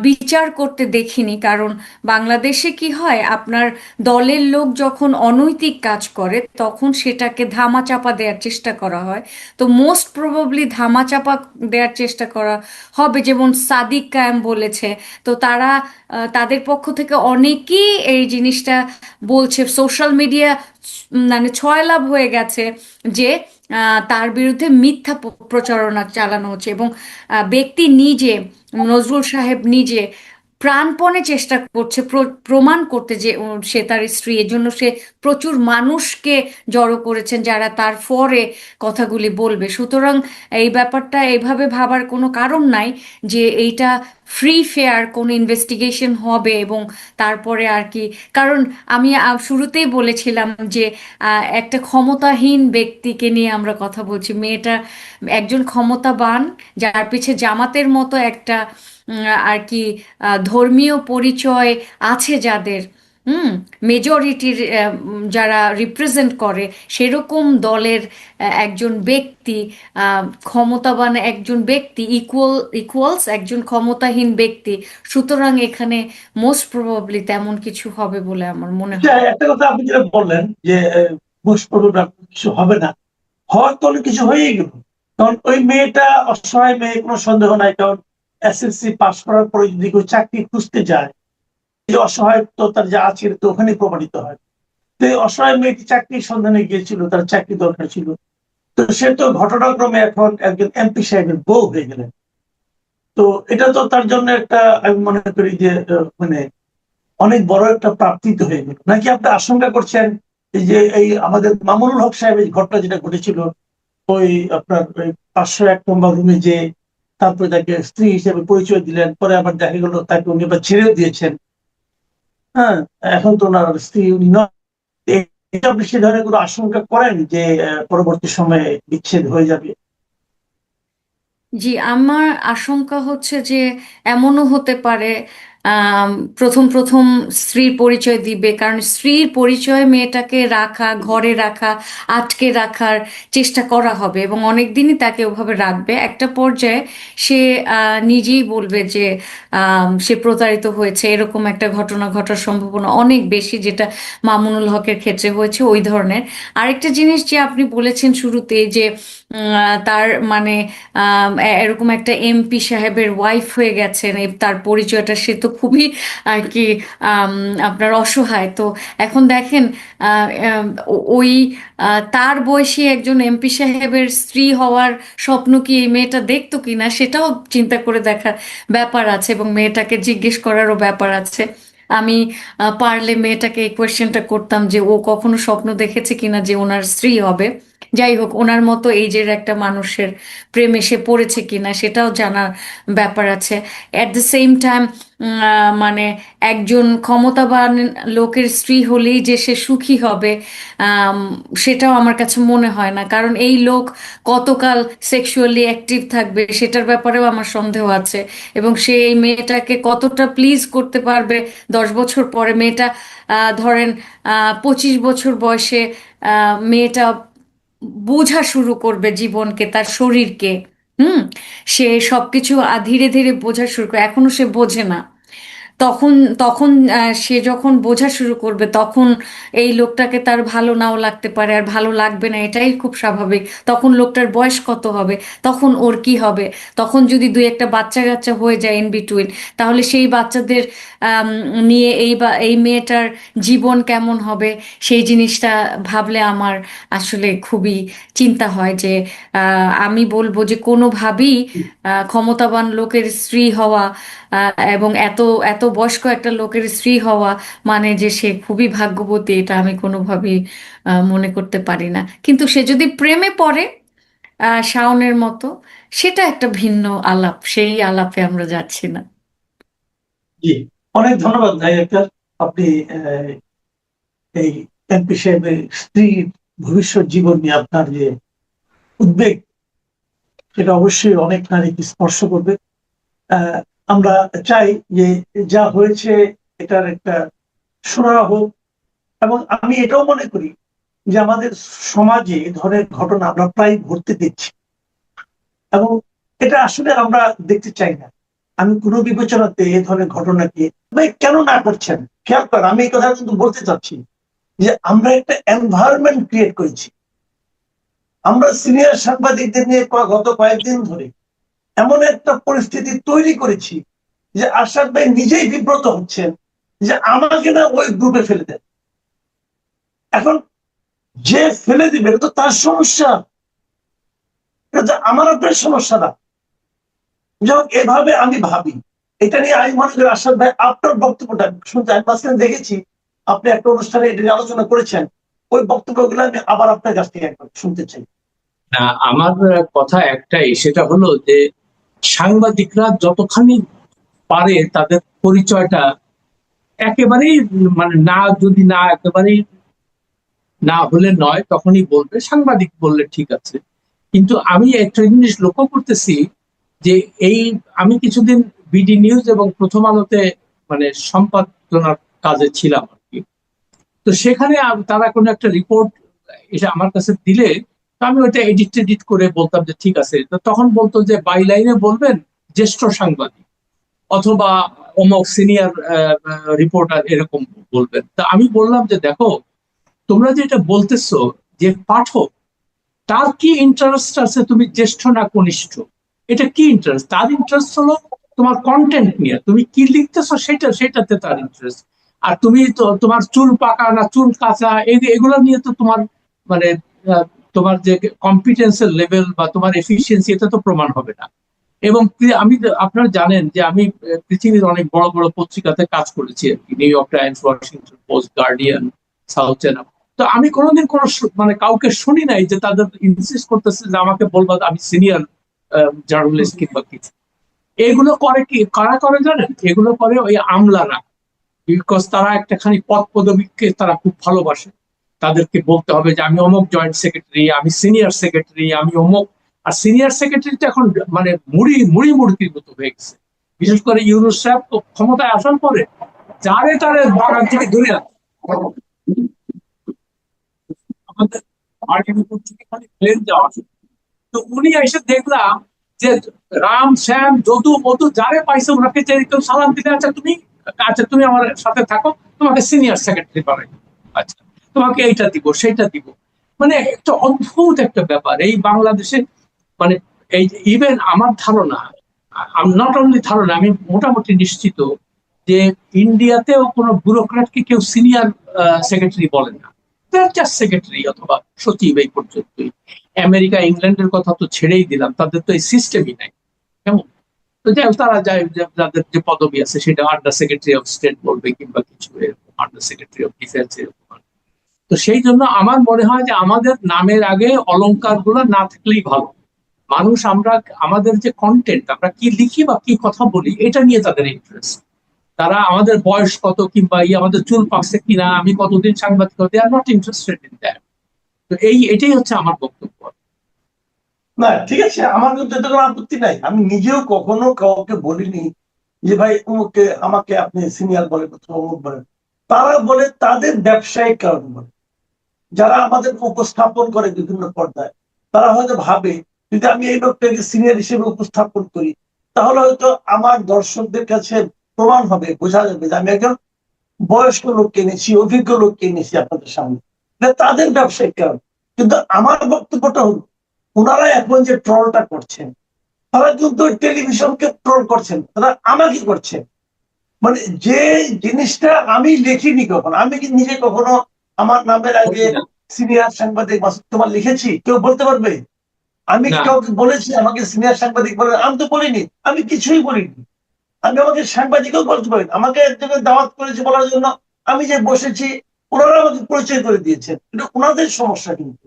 A: বিচার করতে দেখিনি। কারণ বাংলাদেশে কি হয়, আপনার দলের লোক যখন অনৈতিক কাজ করে তখন সেটাকে ধামাচাপা দেওয়ার চেষ্টা করা হয়। তো মোস্ট প্রবাবলি ধামাচাপা দেওয়ার চেষ্টা করা হবে, যেমন সাদিক কায়েম বলেছে। তো তারা তাদের পক্ষ থেকে অনেকেই এই জিনিসটা বলছে, সোশ্যাল মিডিয়া মানে ছয়লাভ হয়ে গেছে যে তার বিরুদ্ধে মিথ্যা প্রচারণা চালানো হচ্ছে। এবং ব্যক্তি নিজে, নজরুল সাহেব নিজে প্রাণপণে চেষ্টা করছে প্রমাণ করতে যে সে তার স্ত্রী, এর জন্য সে প্রচুর মানুষকে জড়ো করেছেন যারা তার ফরে কথাগুলি বলবে। সুতরাং এই ব্যাপারটা এইভাবে ভাবার কোনো কারণ নাই যে এইটা ফ্রি ফেয়ার কোনো ইনভেস্টিগেশন হবে এবং তারপরে আর কি। কারণ আমি শুরুতেই বলেছিলাম যে একটা ক্ষমতাহীন ব্যক্তিকে নিয়ে আমরা কথা বলছি। মেয়েটা একজন ক্ষমতাবান, যার পিছে জামাতের মতো একটা আর কি ধর্মীয় পরিচয় আছে যাদের, মেজরিটির যারা রিপ্রেজেন্ট করে সেরকম দলের একজন ব্যক্তি, ক্ষমতাবান একজন ব্যক্তি ইকুয়ালস একজন ক্ষমতাহীন ব্যক্তি। সুতরাং এখানে মোস্ট প্রবাবলি তেমন কিছু হবে বলে আমার মনে
B: আচ্ছা,
A: হয়।
B: একটা কথা আপনি যেটা বললেন যে মোস্ট প্রবাবলি কিছু হবে না, হওয়ার তো অনেক কিছু হয়েই গেল। কারণ ওই মেয়েটা অসহায় মেয়ে, কোনো সন্দেহ নাই। কারণ এসএসসি পাস করার পরে যদি কেউ চাকরি খুঁজতে যায়, এই অসহায়তার যা আছে এটা তো ওখানেই প্রমাণিত হয়। তো এই অসহায় মেয়েটি চাকরির সন্ধানে গিয়েছিল, তার চাকরি দরকার ছিল। তো সে তো ঘটনাক্রমে এখন একজন এমপি সাহেবের বউ হয়ে গেলেন। তো এটা তো তার জন্য একটা, আমি মনে করি যে মানে অনেক বড় একটা প্রাপ্তি তো হয়ে গেল। নাকি আপনি আশঙ্কা করছেন এই যে এই আমাদের মামুনুল হক সাহেবের ঘটনা যেটা ঘটেছিল, ওই আপনার ওই 501 নম্বর রুমে যে তারপরে তাকে স্ত্রী হিসেবে পরিচয় দিলেন, পরে আবার দেখা গেল তাকে উনি আবার ছেড়েও দিয়েছেন। হ্যাঁ, এখন তো ওনার স্ত্রী উনি নন। এটা আপনি সে ধরনের কোনো আশঙ্কা করেন যে পরবর্তী সময়ে বিচ্ছেদ হয়ে যাবে?
A: জি, আমার আশঙ্কা হচ্ছে যে এমনও হতে পারে আম, প্রথম প্রথম স্ত্রীর পরিচয় দিবে, কারণ স্ত্রীর পরিচয় মেয়েটাকে রাখা, ঘরে রাখা, আটকে রাখার চেষ্টা করা হবে এবং অনেক দিনই তাকে ওভাবে রাখবে। একটা পর্যায়ে সে নিজেই বলবে যে সে প্রতারিত হয়েছে। এরকম একটা ঘটনা ঘটার সম্ভাবনা অনেক বেশি, যেটা মামুনুল হকের ক্ষেত্রে হয়েছে ওই ধরনের। আরেকটা জিনিস যে আপনি বলেছেন শুরুতে যে তার মানে এরকম একটা এমপি সাহেবের ওয়াইফ হয়ে গেছেন, তার পরিচয়টা সে তো খুবই আর কি আম, আপনার অসহায়। তো এখন দেখেন ওই তার বয়সী একজন এমপি সাহেবের স্ত্রী হওয়ার স্বপ্ন কি এই মেয়েটা দেখতো কিনা সেটাও চিন্তা করে দেখার ব্যাপার আছে এবং মেয়েটাকে জিজ্ঞেস করারও ব্যাপার আছে। আমি পারলে মেয়েটাকে এই কোয়েশ্চেনটা করতাম যে ও কখনো স্বপ্ন দেখেছে কিনা যে ওনার স্ত্রী হবে। যাই হোক, ওনার মতো এইজের একটা মানুষের প্রেমে সে পড়েছে কিনা সেটাও জানার ব্যাপার আছে। অ্যাট দ্য সেম টাইম মানে একজন ক্ষমতাবান লোকের স্ত্রী হলেই যে সে সুখী হবে, আম, সেটাও আমার কাছে মনে হয় না। কারণ এই লোক কতকাল সেক্সুয়ালি অ্যাক্টিভ থাকবে সেটার ব্যাপারেও আমার সন্দেহ আছে। এবং সে এই মেয়েটাকে কতটা প্লিজ করতে পারবে 10 বছর পরে। মেয়েটা ধরেন 25 বছর বয়সে মেয়েটা বোঝা শুরু করবে জীবনকে, তার শরীরকে। হুম। সে সবকিছু ধীরে ধীরে বোঝা শুরু করে, এখনো সে বোঝে না। তখন তখন সে যখন বোঝা শুরু করবে তখন এই লোকটাকে তার ভালো নাও লাগতে পারে, আর ভালো লাগবে না, এটাই খুব স্বাভাবিক। তখন লোকটার বয়স কত হবে, তখন ওর কি হবে, তখন যদি দুই একটা বাচ্চা কাচ্চা হয়ে যায় ইন বিটুইন, তাহলে সেই বাচ্চাদের আম, নিয়ে এই মেয়েটার জীবন কেমন হবে, সেই জিনিসটা ভাবলে আমার আসলে খুবই চিন্তা হয় যে আমি বলবো যে কোনোভাবেই ক্ষমতাবান লোকের স্ত্রী হওয়া এবং এত এত বয়স্ক একটা লোকের স্ত্রী হওয়া মানে যে সে খুবই ভাগ্যবতী, এটা আমি কোনোভাবেই মনে করতে পারি না। কিন্তু সে যদি প্রেমে পড়ে শাওনের মতো, সেটা একটা ভিন্ন আলাপ, সেই আলাপে আমরা যাচ্ছি না।
B: জি, অনেক ধন্যবাদ ভাই আক্তার। আপনি এই এমপি সাহেবের স্ত্রীর ভবিষ্যৎ জীবন নিয়ে আপনার যে উদ্বেগ, সেটা অবশ্যই অনেক নারীকে স্পর্শ করবে। আহ, আমরা চাই যে যা হয়েছে এটার একটা সুরাহা হোক। এবং আমি এটাও মনে করি যে আমাদের সমাজে এ ধরনের ঘটনা আমরা প্রায় ঘটতে দেখছি, এবং এটা আসলে আমরা দেখতে চাই না। আমি কোনো বিবেচনাতে এ ধরনের ঘটনাকে ভাই কেন না করছেন খেয়াল করেন। আমি এই কথা কিন্তু বলতে চাচ্ছি যে আমরা একটা এনভায়রনমেন্ট ক্রিয়েট করেছি। আমরা সিনিয়র সাংবাদিকদের নিয়ে গত কয়েকদিন ধরে এমন একটা পরিস্থিতি তৈরি করেছি যে আশাদ ভাই নিজেই বিব্রত হচ্ছেন যে আমাকে না ওই গ্রুপে ফেলে দেন। এখন যে ফেলে দিবে এটা তো তার সমস্যা, এটা তো আমার আপনার সমস্যা না। যখন এভাবে আমি ভাবি, এটা নিয়ে আমি মনে করি আশাদ ভাই আপনার বক্তব্যটা শুনতে আমি মাঝখানে দেখেছি আপনি একটা অনুষ্ঠানে এটা নিয়ে আলোচনা করেছেন, ওই বক্তব্যগুলো আমি আবার আপনার কাছ থেকে একবার শুনতে চাই।
C: না, আমার কথা একটাই, সেটা হলো যে সাংবাদিকরা যতখানি পারে তাদের পরিচয়টা একেবারেই মানে না, যদি না একেবারেই না হলে নয় তখনই বলবে, সাংবাদিক বললে ঠিক আছে। কিন্তু আমি একটা জিনিস লক্ষ্য করতেছি যে এই আমি কিছুদিন বিডি নিউজ এবং প্রথম আলোতে মানে সম্পাদনার কাজে ছিলাম আর কি। তো সেখানে তারা কোনো একটা রিপোর্ট এটা আমার কাছে দিলে তো আমি ওইটা এডিট করে বলতাম যে ঠিক আছে। তো তখন বলতো যে বাইলাইনে বলবেন জ্যেষ্ঠ সাংবাদিক অথবা অমুক সিনিয়র রিপোর্টার এরকম বলবেন। তা আমি বললাম যে দেখো, তোমরা যে এটা বলতেছো যে পাঠক তার কি ইন্টারেস্ট আছে তুমি জ্যেষ্ঠ না কনিষ্ঠ, এটা কি ইন্টারেস্ট? তার ইন্টারেস্ট হলো তোমার কন্টেন্ট নিয়ে, তুমি কি লিখতেছো সেটাতে তার ইন্টারেস্ট। আর তুমি তো তোমার চুল পাকা না চুল কাঁচা এগুলো নিয়ে তো তোমার মানে তোমার যে কম্পিটেন্সের লেভেল বা তোমার এফিসিয়েন্সি এটা তো প্রমাণ হবে না। এবং আমি আপনারা জানেন যে আমি পৃথিবীর অনেক বড় বড় পত্রিকাতে কাজ করেছি আর কি, new York Times, Washington post, guardian, south China. তো আমি কোনোদিন কোনো মানে কাউকে শুনি নাই যে তাদের ইনসিস্ট করতেছে যে আমাকে বলবা আমি সিনিয়র জার্নালিস্ট কিংবা কিছু। এগুলো করে কি কারা করে জানেন? এগুলো করে ওই আমলারা, বিকজ তারা একটা খানি পদ পদবীকে তারা খুব ভালোবাসে। তাদেরকে বলতে হবে যে আমি অমুক জয়েন্ট সেক্রেটারি, আমি সিনিয়র সেক্রেটারি, আমি অমুক। আর সিনিয়র সেক্রেটারিটা এখন মানে মুড়ির মতো হয়ে গেছে। বিশেষ করে ইউনুস সাহেব তো ক্ষমতায় আসার পরে যারে তারে বাগান থেকে ধরে আমাদের পার্টির উপর থেকে খালি প্লেন যাওয়া। তো উনি এসে দেখলাম যে রাম শ্যাম যদু মধু যারে পাইছে ওনাকে যে কেউ সালাম দিলে, আচ্ছা তুমি আমার সাথে থাকো, তোমাকে সিনিয়র সেক্রেটারি বানাই, আচ্ছা তোমাকে এইটা দিব সেইটা দিব। মানে একটা অদ্ভুত একটা ব্যাপার এই বাংলাদেশে। মানে এই ইভেন আমার ধারণা, নট অনলি ধারণা, আমি মোটামুটি নিশ্চিত যে ইন্ডিয়াতেও কোনো ব্যুরোক্র্যাটকে কেউ সিনিয়র সেক্রেটারি বলে না, জাস্ট সেক্রেটারি অথবা সচিব এই পর্যন্তই। আমেরিকা ইংল্যান্ডের কথা তো ছেড়েই দিলাম, তাদের তো এই সিস্টেমই নাই। কেমন? তো যাই হোক, তারা যায় যাদের যে পদবি আছে সেটা আন্ডার সেক্রেটারি অফ স্টেট বলবে কিংবা কিছু এরকম, আন্ডার সেক্রেটারি অফ ডিফেন্স এরকম। তো সেই জন্য আমার মনে হয় যে আমাদের নামের আগে অলংকার গুলো না থাকলেই ভালো। মানুষ আমরা আমাদের যে কন্টেন্ট আমরা কি লিখি বা কি কথা বলি এটা নিয়ে তাদের ইন্টারেস্ট। তারা আমাদের বয়স কত কিংবা আমাদের চুল পাকছে কিনা, আমি কতদিন সাংবাদিকতা, they are not interested in that. তো এটাই হচ্ছে আমার বক্তব্য।
B: না ঠিক আছে, আমার কিন্তু এতে কোনো আপত্তি নাই। আমি নিজেও কখনো কাউকে বলিনি যে ভাই অমুককে আমাকে আপনি সিনিয়র বলেন অথবা অমুক বলেন। তারা বলে তাদের ব্যবসায়িক কারণ বলে, যারা আমাদের উপস্থাপন করে বিভিন্ন পর্দায়, তারা হয়তো ভাবে যদি আমি এই লোকটাকে সিনিয়র হিসেবে উপস্থাপন করি তাহলে হয়তো আমার দর্শকদের কাছে প্রমাণ হবে, বোঝা যাবে যে আমি একজন বয়স্ক লোককে এনেছি, অভিজ্ঞ লোককে এনেছি আপনাদের সামনে। তাদের ব্যবসায়িক কারণ। কিন্তু আমার বক্তব্যটা হলো, ওনারা এখন যে ট্রলটা করছেন, তারা কিন্তু টেলিভিশনকে ট্রল করছেন, তারা আমাকে করছেন। মানে যে জিনিসটা আমি লিখিনি কখনো, আমি কি নিজে কখনো আমার নামের আগে সিনিয়র সাংবাদিক মাসুদ তোমার লিখেছি? কেউ বলতে পারবে? আমি কি কাউকে বলেছি আমাকে সিনিয়র সাংবাদিক বলে? আমি তো বলিনি, আমি কিছুই বলিনি। আমি আমাকে সাংবাদিকও বলতে পারি, আমাকে একজনের দাওয়াত করেছে বলার জন্য আমি যে বসেছি, ওনারা আমাকে পরিচয় করে দিয়েছেন। এটা ওনাদের সমস্যা, কিন্তু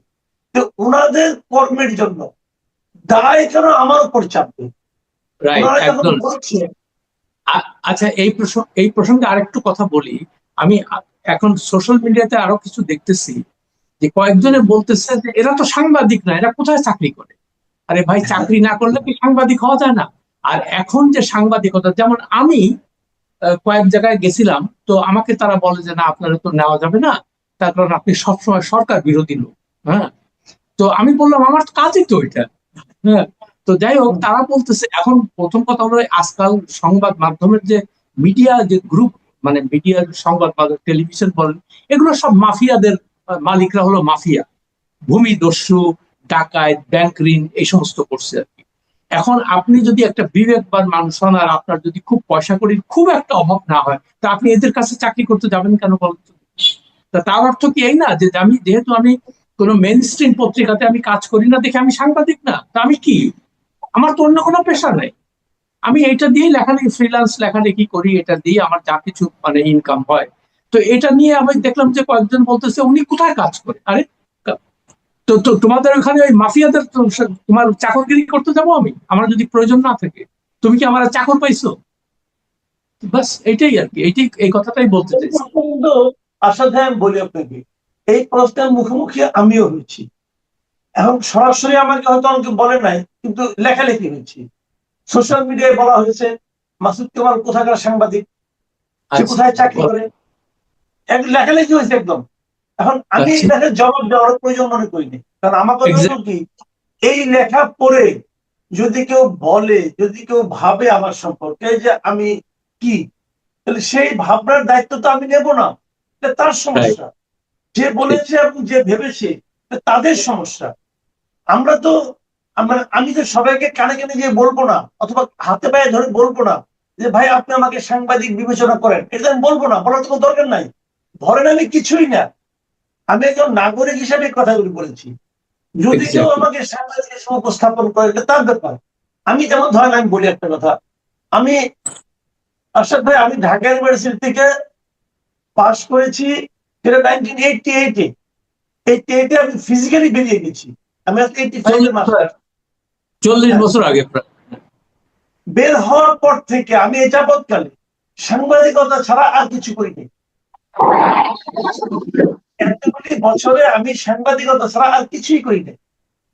B: ওনাদের কর্মের জন্য দায় কেন আমার উপর চাপবে? ওনারা যখন বলছে।
C: আচ্ছা, এই প্রসঙ্গে আরেকটু কথা বলি। আমি এখন সোশ্যাল মিডিয়াতে আরো কিছু দেখতেছি যে কয়েকজনে বলতেছে যে এরা তো সাংবাদিক না, এরা কোথায় চাকরি করে? আরে ভাই, চাকরি না করলে কি সাংবাদিক হওয়া যায় না? আর এখন যে সাংবাদিকতা, যেমন আমি কয়েক জায়গায় গেছিলাম, তো আমাকে তারা বলে যে না আপনারা তো নেওয়া যাবে না, তার কারণ আপনি সবসময় সরকার বিরোধী লোক। হ্যাঁ, তো আমি বললাম আমার কাজই তো এটা। হ্যাঁ, তো যাই হোক, তারা বলতেছে এখন প্রথম কথা হলো আজকাল সংবাদ মাধ্যমের যে মিডিয়া যে গ্রুপ, মানে মিডিয়ার সংবাদ মাধ্যম টেলিভিশন বলেন, এগুলো সব মাফিয়াদের মালিকরা হলো মাফিয়া, ভূমিদস্যু, ডাকাত, ব্যাংক ঋণ এই সমস্ত করছে আর কি। এখন আপনি যদি একটা বিবেকবান মানুষ হন আর আপনার যদি খুব পয়সা কড়ির খুব একটা অভাব না হয়, তা আপনি এদের কাছে চাকরি করতে যাবেন কেন বলতো? তার অর্থ কি এই না যে আমি যেহেতু আমি কোনো মেইন স্ট্রিম পত্রিকাতে আমি কাজ করি না দেখে আমি সাংবাদিক না? তা আমি কি? আমার তো অন্য কোনো পেশা নেই। আমি এটা দিয়ে লেখালেখি, ফ্রিল্যান্স লেখালেখি করি, এটা দিয়ে আমার যা কিছু মানে ইনকাম হয়। তো এটা নিয়ে আমি দেখলাম যে কয়েকজন বলতেছে উনি কোথায় কাজ করে। আরে তো তো তোমাদের ওখানে ওই মাফিয়াদের তোমার চাকরগিরি করতে যাবো আমি, আমার যদি প্রয়োজন না থাকে? তুমি কি আমার চাকর পাইছো? বাস এটাই আর কি, এইটাই, এই কথাটাই বলতে চাইছি।
B: কিন্তু আশা ভাই আমি বলি আপনাকে, এই প্রশ্নের মুখোমুখি আমিও হয়েছি। এখন সরাসরি আমাকে হয়তো অনেকে বলে নাই, কিন্তু লেখালেখি হয়েছে, সোশ্যাল মিডিয়ায় বলা হয়েছে মাসুদ কামাল কোথাকার সাংবাদিক, সে কোথায় চাকরি করে, লেখালেখি হয়েছে একদম। এখন আমি এটাকে জবাব দেওয়ার প্রয়োজন মনে করিনি, কারণ আমার কথা হলো কি, এই লেখা পড়ে যদি কেউ বলে, যদি কেউ ভাবে আমার সম্পর্কে যে আমি কি, তাহলে সেই ভাবনার দায়িত্ব তো আমি নেব না, এটা তার সমস্যা। যে বলেছে এবং যে ভেবেছে তাদের সমস্যা। আমরা তো আমি তো সবাইকে কানে কানে গিয়ে বলবো না, অথবা হাতে পায়ে ধরে বলবো না যে ভাই আপনি আমাকে সাংবাদিক বিবেচনা করেন, এটা আমি বলবো না, বলার তো কোনো দরকার নাই। ধরেন আমি কিছুই না, আমি একজন নাগরিক হিসাবে কথাগুলি বলেছি। যদি কেউ আমাকে সাংবাদিক হিসেবে উপস্থাপন করে এটা তার ব্যাপার। আমি যেমন ধরেন আমি বলি একটা কথা, আমি আশরাফ ভাই, আমি ঢাকা ইউনিভার্সিটি থেকে পাস করেছি সেটা 1988-এ। 88-এ আমি ফিজিক্যালি বেরিয়ে গেছি, আমি আজকে 85-এর মাস্টার।
C: 40 বছর আগে প্রায়।
B: বের হওয়ার পর থেকে আমি এই যাবৎকালে সাংবাদিকতা ছাড়া আর কিছু করিনি। এতগুলি বছরে আমি সাংবাদিকতা ছাড়া আর কিছুই করিনি।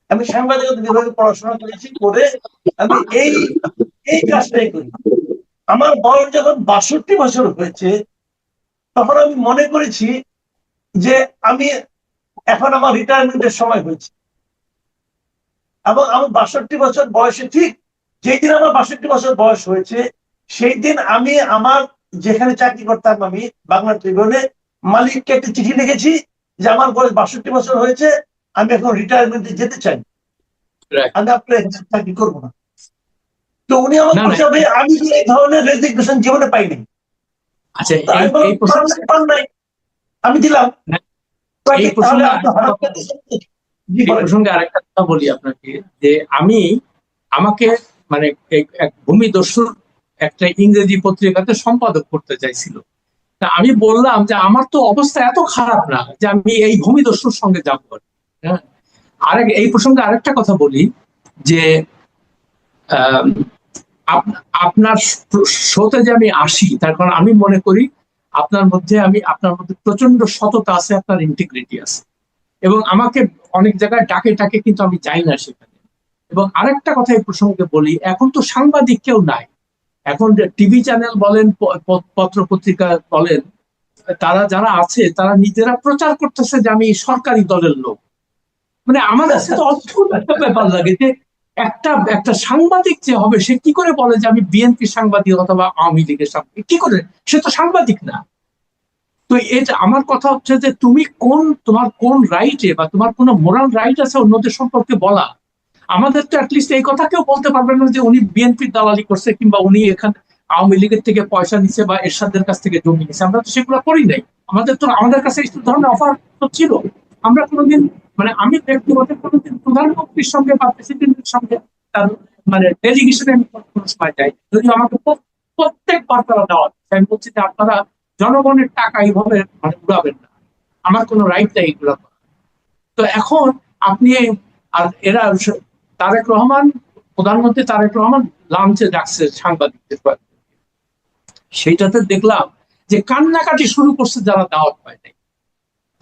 B: আমি সাংবাদিকতা বিভাগে পড়াশোনা করেছি, করে আমি এই কাজটাই করি। আমার বয়স যখন 62 বছর হয়েছে, তখন আমি মনে করেছি যে আমি এখন আমার রিটায়ারমেন্টের সময় হয়েছে। এবং আমার 62 বছর বয়সে, ঠিক যেই দিন আমার 62 বছর বয়স হয়েছে, সেই দিন আমি আমার যেখানে চাকরি করতাম আমি বাংলা ট্রিবিউনে, মালিককে একটা চিঠি লিখেছি যে আমার বয়স 62 বছর হয়েছে, আমি এখন রিটায়ারমেন্টে যেতে চাই, আমি আপনার চাকরি করবো না। তো উনি আমার বলছে ভাই আমি এই ধরনের রেজিগনেশন জীবনে পাইনি।
C: আচ্ছা,
B: আমি দিলাম।
C: এই প্রসঙ্গে আরেকটা কথা বলি আপনাকে, যে আমাকে মানে এক ভূমিদস্যুর একটা ইংরেজি পত্রিকাতে সম্পাদক করতে চাইছিল। তা আমি বললাম যে আমার তো অবস্থা এত খারাপ না যে আমি এই ভূমিদস্যুর সঙ্গে যাবো। হ্যাঁ, এই প্রসঙ্গে আরেকটা কথা বলি যে আপনার শোতে যে আমি আসি, তার কারণ আমি মনে করি আপনার মধ্যে প্রচন্ড সততা আছে, আপনার ইন্টিগ্রিটি আছে, এবং আমাকে অনেক জায়গায় ডাকে কিন্তু আমি যাই না সেখানে। এবং আরেকটা কথা এই প্রসঙ্গে বলি, এখন তো সাংবাদিক কেউ নাই, এখন টিভি চ্যানেল বলেন, পত্র পত্রিকা বলেন, তারা যারা আছে তারা নিজেরা প্রচার করতেছে যে আমি সরকারি দলের লোক। মানে আমার কাছে তো অদ্ভুত একটা ব্যাপার লাগে যে একটা সাংবাদিক যে হবে সে কি করে বলে যে আমি বিএনপি সাংবাদিক অথবা আওয়ামী লীগের সাংবাদিক, কি করে? সে তো সাংবাদিক না। তো এটা আমার কথা হচ্ছে যে তুমি তোমার কোন রাইটে, বা তোমার কোনো মোরাল রাইট আছে অন্যদের সম্পর্কে বলা? আমাদের তো অ্যাটলিস্ট এই কথা কেউ বলতে পারবে না যে উনি বিএনপির দালালি করছে, কিংবা উনি এখানে আওয়ামী লীগের থেকে পয়সা নিচ্ছে বা এরশাদের কাছ থেকে জমি নিচ্ছে। আমরা তো সেগুলো করি নাই। আমাদের কাছে এই ধরনের অফার তো ছিল। আমরা কোনোদিন, মানে আমি ব্যক্তিগত কোনোদিন প্রধানমন্ত্রীর সঙ্গে বা প্রেসিডেন্টের সঙ্গে তার মানে ডেলিগেশনে আমি কোনো সময় যাই, যদিও আমাকে প্রত্যেকবার তারা দেওয়া। আমি বলছি যে আপনারা জনগণের টাকা এইভাবে মানে উড়াবেন না, আমার কোনো রাইট নেই এগুলো। তো এখন আপনি আর এরা তারেক রহমান, প্রধানমন্ত্রী তারেক রহমান লাঞ্চে ডাকছে সাংবাদিকদের, সেইটাতে দেখলাম যে কান্নাকাটি শুরু করছে যারা দাওয়াত পায় নাই,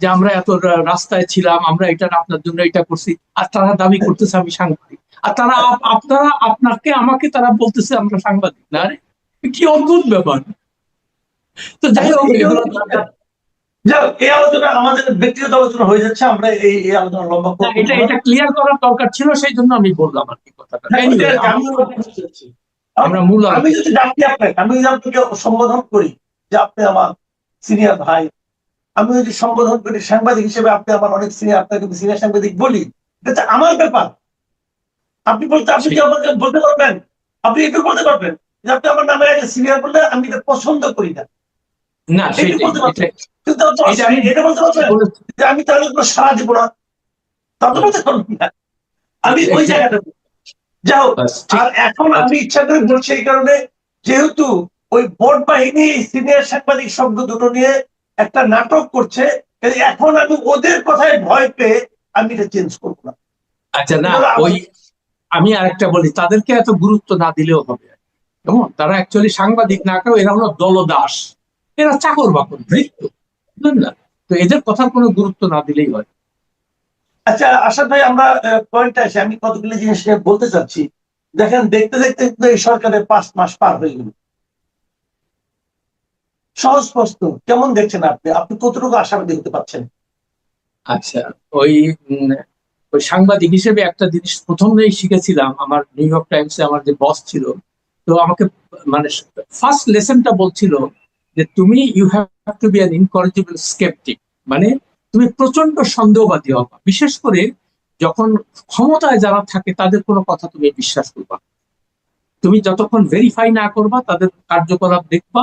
C: যে আমরা এত রাস্তায় ছিলাম, আমরা এটা আপনার জন্য এটা করছি, আর তারা দাবি করতেছে আমি সাংবাদিক, আর আমাকে তারা বলতেছে আমরা সাংবাদিক না। আরে কি অদ্ভুত ব্যাপার। তো যাই হোক,
B: এই আলোচনা আমাদের ব্যক্তিগত আলোচনা হয়ে যাচ্ছে, আমরা এই আলোচনা লম্বা করব।
C: এটা ক্লিয়ার করার দরকার ছিল, সেই জন্য আমি বললাম আর কি কথাটা।
B: আমি যদি ডাকি আপনাকে, আমি যদি আপনাকে সম্বোধন করি যে আপনি আমার সিনিয়র ভাই, আমি যদি সম্বোধন করি সাংবাদিক হিসেবে আপনি আমার অনেক সিনিয়র, আপনাকে সিনিয়র সাংবাদিক বলি, এটা আমার ব্যাপার। আপনি কি আমাকে বলতে পারবেন, আপনি একটু বলতে পারবেন যে আপনি আমার নামে আগে সিনিয়র বললে আমি এটা পছন্দ করি না, কিন্তু এটা বলতে পারবেন যে আমি তাহলে কোনো সাড়া দিব না, তা তো বলতে পারবেন না। আমি ওই জায়গাটা যাই হোক। আর এখন আমি ইচ্ছা করে বলছি এই কারণে, যেহেতু ওই বোর্ড বাহিনী সিনিয়র সাংবাদিক শব্দ দুটো নিয়ে একটা নাটক করছে, এখন আমি ওদের কথায় ভয় পেয়ে আমি এটা চেঞ্জ করবো না।
C: আচ্ছা, না ওই আমি আরেকটা বলি, তাদেরকে এত গুরুত্ব না দিলেও হবে। কেমন, তারা অ্যাকচুয়ালি সাংবাদিক না কেউ, এরা হলো দলদাস, এরা চাকর বাকর ভৃত্য, বুঝলেন না? তো এদের কথার কোনো গুরুত্ব না দিলেই হয়।
B: আচ্ছা আশাদ ভাই, আমরা পয়েন্টে আসি। আমি কতগুলো জিনিস বলতে চাচ্ছি। দেখেন, দেখতে দেখতে কিন্তু এই সরকারের 5 মাস পার হয়ে গেল। সহজ প্রশ্ন, কেমন দেখছেন আপনি? আপনি কতটুকু আশাবাদী হতে পারছেন?
C: আচ্ছা, ওই ওই সাংবাদিক হিসেবে একটা জিনিস প্রথমেই শিখেছিলাম, আমার নিউ ইয়র্ক টাইমসে আমার যে বস ছিল, তো আমাকে মানে ফার্স্ট লেসনটা বলছিল যে তুমি you have to be an incorrigible sceptic, মানে তুমি প্রচন্ড সন্দেহবাদী হবা, বিশেষ করে যখন ক্ষমতায় যারা থাকে তাদের কোনো কথা তুমি বিশ্বাস করবা না। তুমি যতক্ষণ ভেরিফাই না করবা, তাদের কার্যকলাপ দেখবা,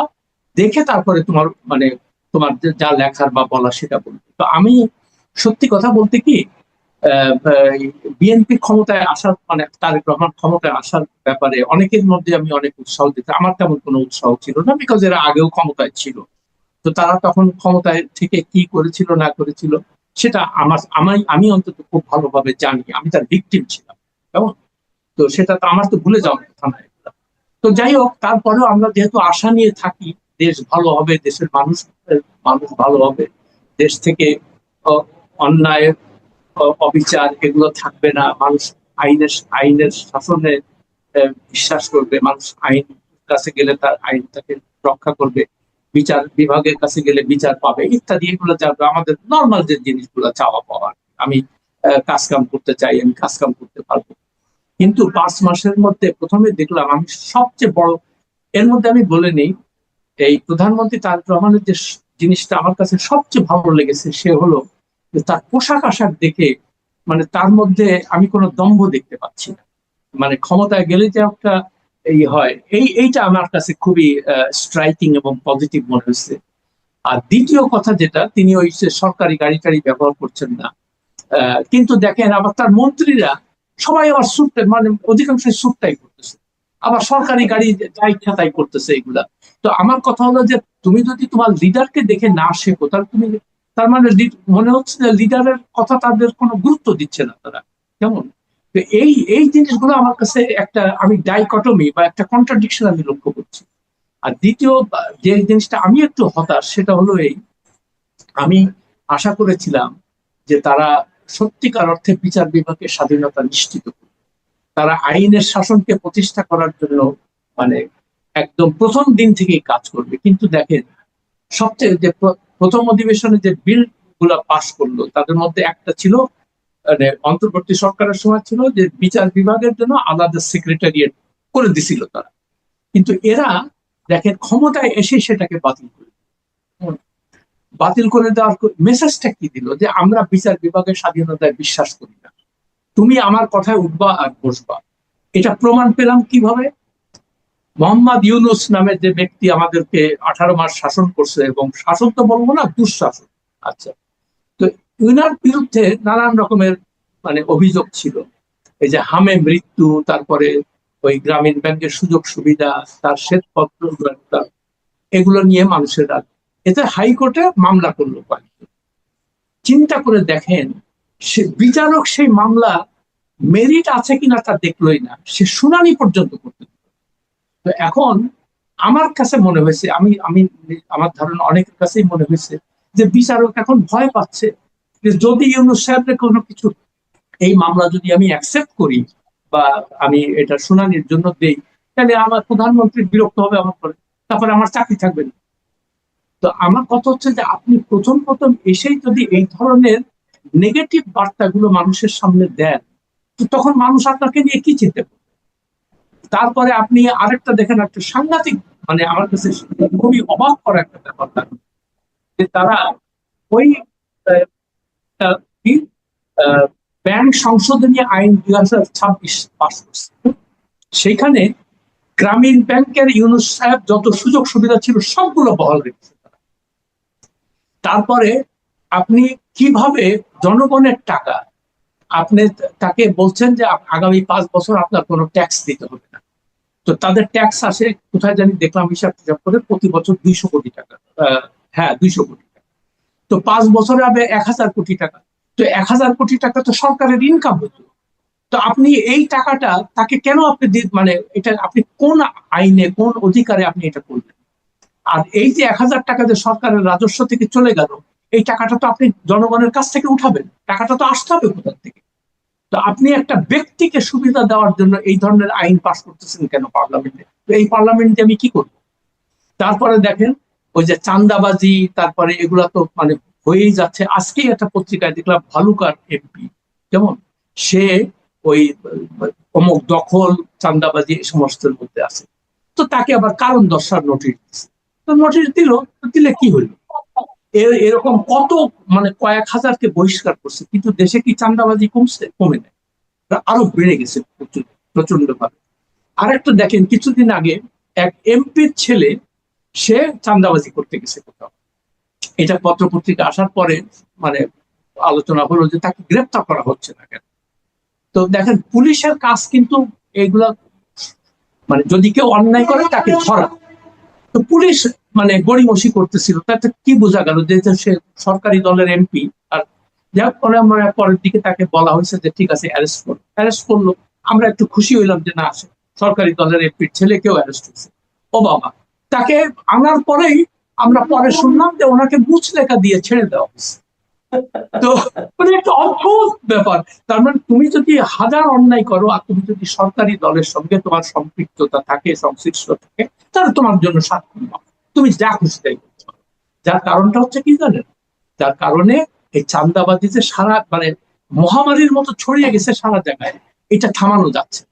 C: দেখে তারপরে তোমার মানে তোমার যা লেখার বা বলা সেটা বলবে। তো আমি সত্যি কথা বলতে কি, বিএনপি ক্ষমতায় আসার মানে তারেক রহমান ক্ষমতায় আসার ব্যাপারে অনেকের মধ্যে আমি অনেক উৎসাহ দিতে, আমার তেমন কোনো উৎসাহ ছিল না, বিকজ এরা আগেও ক্ষমতায় ছিল। তো তারা তখন ক্ষমতায় থেকে কি করেছিল না করেছিল সেটা আমি অন্তত খুব ভালোভাবে জানি, আমি তার ভিকটিম ছিলাম, কেমন? তো সেটা তো আমার তো ভুলে যাওয়ার কথা নয়। তো যাই হোক, তারপরেও আমরা যেহেতু আশা নিয়ে থাকি দেশ ভালো হবে, দেশের মানুষ মানুষ ভালো হবে, দেশ থেকে অন্যায় অবিচার এগুলো থাকবে না, মানুষ আইনের শাসনে বিশ্বাস করবে, মানুষ আইন কাছে গেলে তার আইন তাকে রক্ষা করবে, বিচার বিভাগের কাছে গেলে বিচার পাবে, ইত্যাদি এগুলো যাবে আমাদের নর্মাল যে জিনিসগুলো চাওয়া পাওয়া। আমি কাজ কাম করতে চাই, আমি কাজ কাম করতে পারবো। কিন্তু 5 মাসের মধ্যে প্রথমে দেখলাম আমি সবচেয়ে বড়, এর মধ্যে আমি বলে নেই, এই প্রধানমন্ত্রী তারেক রহমানের যে জিনিসটা আমার কাছে সবচেয়ে ভালো লেগেছে সে হলো যে তার পোশাক আশাক দেখে মানে তার মধ্যে আমি কোনো দম্ভ দেখতে পাচ্ছি না। মানে ক্ষমতায় গেলে যে একটা এই হয়, এইটা আমার কাছে খুবই স্ট্রাইকিং এবং পজিটিভ মনে হচ্ছে। আর দ্বিতীয় কথা যেটা, তিনি ওই সরকারি গাড়ি টাড়ি ব্যবহার করছেন না, কিন্তু দেখেন আবার তার মন্ত্রীরা সবাই আবার স্যুট, মানে অধিকাংশ স্যুটটাই করতেছে, আবার সরকারি গাড়ি যা ইচ্ছা তাই করতেছে এগুলা। তো আমার কথা হলো যে তুমি যদি তোমার লিডারকে দেখে না শেখো, তাহলে তুমি তার মানে মনে হচ্ছে যে লিডারের কথা তাদের কোনো গুরুত্ব দিচ্ছে না তারা, কেমন? তো এই জিনিসগুলো আমার কাছে একটা, আমি ডাইকটমি বা একটা কন্ট্রাডিকশন আমি লক্ষ্য করছি। আর দ্বিতীয় যে জিনিসটা আমি একটু হতাশ সেটা হলো এই, আমি আশা করেছিলাম যে তারা সত্যিকার অর্থে বিচার বিভাগের স্বাধীনতা নিশ্চিত করবে, তারা আইনের শাসনকে প্রতিষ্ঠা করার জন্য মানে একদম প্রথম দিন থেকেই কাজ করবে। কিন্তু দেখেন, সবচেয়ে যে প্রথম অধিবেশনে যে বিল গুলা পাশ করলো তাদের মধ্যে একটা ছিল, মানে অন্তর্বর্তী সরকারের সময় ছিল যে বিচার বিভাগের জন্য আলাদা সেক্রেটারিয়েট করে দিছিল তারা, কিন্তু এরা দেখেন ক্ষমতায় এসে সেটাকে বাতিল করে দেওয়ার মেসেজটা কি দিল, যে আমরা বিচার বিভাগের স্বাধীনতায় বিশ্বাস করি না, তুমি আমার কথায় উঠবা আর বসবা। এটা প্রমাণ পেলাম কিভাবে? মোহাম্মদ ইউনুস নামের যে ব্যক্তি আমাদেরকে 18 মাস শাসন করছে, এবং শাসন তো বলবো না, দুঃশাসন। আচ্ছা, তো ইউনার বিরুদ্ধে নানান রকমের মানে অভিযোগ ছিল, এই যে হামে মৃত্যু, তারপরে ওই গ্রামীণ ব্যাংকের সুযোগ সুবিধা, তার শ্বেতপত্র, এগুলো নিয়ে মানুষের রাগ। এতে হাইকোর্টে মামলা করলো কয়েকজন। চিন্তা করে দেখেন, সে বিচারক সেই মামলা মেরিট আছে কিনা তা দেখলোই না, সে শুনানি পর্যন্ত করতে। তো এখন আমার কাছে মনে হয়েছে, আমি আমি আমার ধারণা অনেকের কাছেই মনে হয়েছে যে বিচারক এখন ভয় পাচ্ছে যে যদি ইউনুস সাহেবের কোনো কিছু, এই মামলা যদি আমি অ্যাকসেপ্ট করি বা আমি এটা শুনানির জন্য দেই, তাহলে আমার প্রধানমন্ত্রী বিরক্ত হবে আমার পরে, তারপরে আমার চাকরি থাকবে না। তো আমার কথা হচ্ছে যে আপনি প্রথম প্রথম এসেই যদি এই ধরনের নেগেটিভ বার্তাগুলো মানুষের সামনে দেন, তো তখন মানুষ আপনাকে নিয়ে কি চিন্তা করবে? তারপরে আপনি আরেকটা দেখেন, একটা সাংঘাতিক, মানে আমার কাছে খুবই অবাক করা একটা ব্যাপার থাকে যে তারা ওই ব্যাংক সংশোধনী আইন 2026 পাস করছে, সেখানে গ্রামীণ ব্যাংকের ইউনুস সাহেব যত সুযোগ সুবিধা ছিল সবগুলো বহাল রেখেছে। তারপরে আপনি কিভাবে জনগণের টাকা, আপনি তাকে বলছেন যে আগামী 5 বছর আপনার কোনো ট্যাক্স দিতে হবে না, তো তাদের ট্যাক্স আসে কোথায় জানি, দেখলাম হিসাব টিসাব করে প্রতি বছর 200 কোটি টাকা। হ্যাঁ, 200 কোটি টাকা। তো 5 বছরে হবে 1000 কোটি টাকা। তো 1000 কোটি টাকা তো সরকারের ইনকাম হতো। তো আপনি এই টাকাটা তাকে কেন আপনি মানে এটা আপনি কোন আইনে কোন অধিকারে আপনি এটা করবেন? আর এই যে 1000 টাকা যে সরকারের রাজস্ব থেকে চলে গেল, এই টাকাটা তো আপনি জনগণের কাছ থেকে উঠাবেন, টাকাটা তো আসতে হবে কোথা থেকে? তো আপনি একটা ব্যক্তিকে সুবিধা দেওয়ার জন্য এই ধরনের আইন পাস করতেছেন কেন পার্লামেন্টে? তো এই পার্লামেন্টে আমি কি করব? তারপরে দেখেন ওই যে চাঁদাবাজি, তারপরে এগুলা তো মানে হয়েই যাচ্ছে। আজকেই একটা পত্রিকায় দেখলাম ভালুকার এমপি, যেমন সে ওই অমুক দখল চাঁদাবাজি এই সমস্তের মধ্যে আছে, তো তাকে আবার কারণ দর্শার নোটিশ দিচ্ছে। তো নোটিশ দিল, দিলে কি হইল? এরকম কত মানে কয়েক হাজারকে বহিষ্কার করছে, কিন্তু দেশে কি চাঁদাবাজি কমছে? কমে নেয়, আরো বেড়ে গেছে প্রচন্ড ভাবে। আরেকটা দেখেন, কিছুদিন আগে এক এমপির ছেলে সে চাঁদাবাজি করতে গেছে কোথাও, এটা পত্রপত্রিকা আসার পরে মানে আলোচনা হলো যে তাকে গ্রেপ্তার করা হচ্ছে না কেন। তো দেখেন পুলিশের কাজ কিন্তু এইগুলা, মানে যদি কেউ অন্যায় করে তাকে ধরা। তো পুলিশ মানে গড়িমসি করতেছিল, তাতে কি বোঝা গেল যে সে সরকারি দলের এমপি। আর যার পরে আমরা পরের দিকে তাকে বলা হয়েছে যে ঠিক আছে অ্যারেস্ট করলো। আমরা একটু খুশি হইলাম যে না, সরকারি দলের এমপির ছেলেকেও অ্যারেস্ট হয়েছে। ও বাবা, তাকে আনার পরেই আমরা পরে শুনলাম যে ওনাকে মুচলেখা দিয়ে ছেড়ে দেওয়া হয়েছে। তো মানে একটা অদ্ভুত ব্যাপার। তার মানে তুমি যদি হাজার অন্যায় করো আর তুমি যদি সরকারি দলের সঙ্গে তোমার সম্পৃক্ততা থাকে, সংশ্লিষ্ট থাকে, তাহলে তোমার জন্য শাস্তি পাবে, তুমি যা খুশি তাই করতে পারো। যার কারণটা হচ্ছে কি জানেন? যার কারণে এই চাঁদাবাজি যে সারা মানে মহামারীর মতো ছড়িয়ে গেছে সারা জায়গায়, এটা থামানো যাচ্ছে।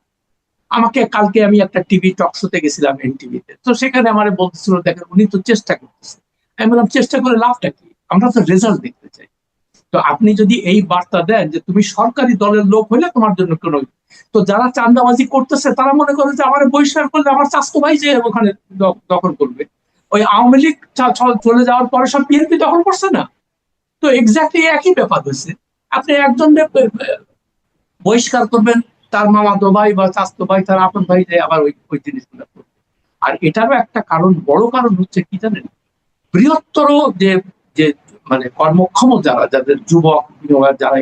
C: আমাকে কালকে আমি একটা টিভি টক শোতে গেছিলাম, এনটিভিতে, তো সেখানে আমার বলতেছিল দেখেন উনি তো চেষ্টা করতেছে। আমি বললাম চেষ্টা করে লাভটা কি? আমরা তো রেজাল্ট দেখতে চাই। তো আপনি যদি এই বার্তা দেন যে তুমি সরকারি দলের লোক হইলে তোমার জন্য কোনো, তো যারা চাঁদাবাজি করতেছে তারা মনে করে যে আমার বহিষ্কার করলে আমার চাচতো ভাই যে ওখানে দখল করবে। ওই আওয়ামী লীগ চলে যাওয়ার পরে সব বিএনপি দখল করছে না? তো এক্স্যাক্টলি একই ব্যাপার হয়েছে। আপনি একজন বহিষ্কার করবেন, তার মামাতো ভাই বা চাচতো ভাই, তার আপন ভাই যে আবার ওই জিনিসগুলো করবে। আর এটারও একটা কারণ, বড় কারণ হচ্ছে কি জানেন? বৃহত্তর যে যে মানে কর্মক্ষম যাদের যুবক যারা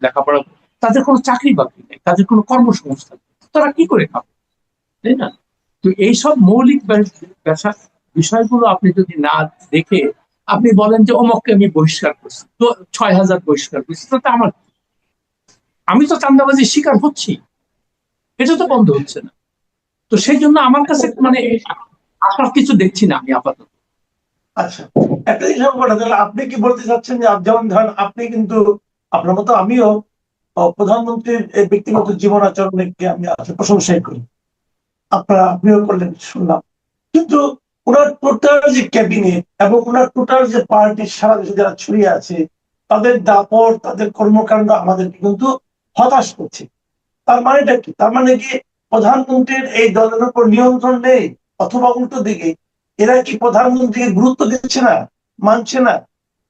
C: লেখাপড়া, তাদের কোনো চাকরি বাকরি নেই, তাদের কোনো কর্মসংস্থান, তারা কি করে খাবে, তাই না? তো এইসব মৌলিক বিষয়গুলো আপনি যদি না দেখে আপনি বলেন যে অমককে আমি বহিষ্কার করছি, তো 6000 বহিষ্কার করছি, তাতে আমার, আমি তো চাঁদাবাজির শিকার হচ্ছি, এটা তো বন্ধ হচ্ছে না। তো সেই জন্য আমার কাছে মানে আসার কিছু দেখছি না আমি আপাতত।
B: আচ্ছা, একটা জিনিস আপনি কি বলতে চাচ্ছেন যে যেমন ধরেন আপনি কিন্তু আপনার মতো আমিও প্রধানমন্ত্রীর ব্যক্তিগত জীবন আচরণকে আমি প্রশংসাই করি, আপনিও করলেন শুনলাম, কিন্তু ওনার টোটাল যে ক্যাবিনেট এবং ওনার টোটাল যে পার্টি সারা দেশে যারা ছড়িয়ে আছে, তাদের দাপট, তাদের কর্মকাণ্ড আমাদেরকে কিন্তু হতাশ করছে। তার মানেটা কি? তার মানে কি প্রধানমন্ত্রীর এই দলের উপর নিয়ন্ত্রণ নেই, অথবা উল্টো দিকে এরা কি প্রধানমন্ত্রীকে গুরুত্ব দিচ্ছে না, মানছে না,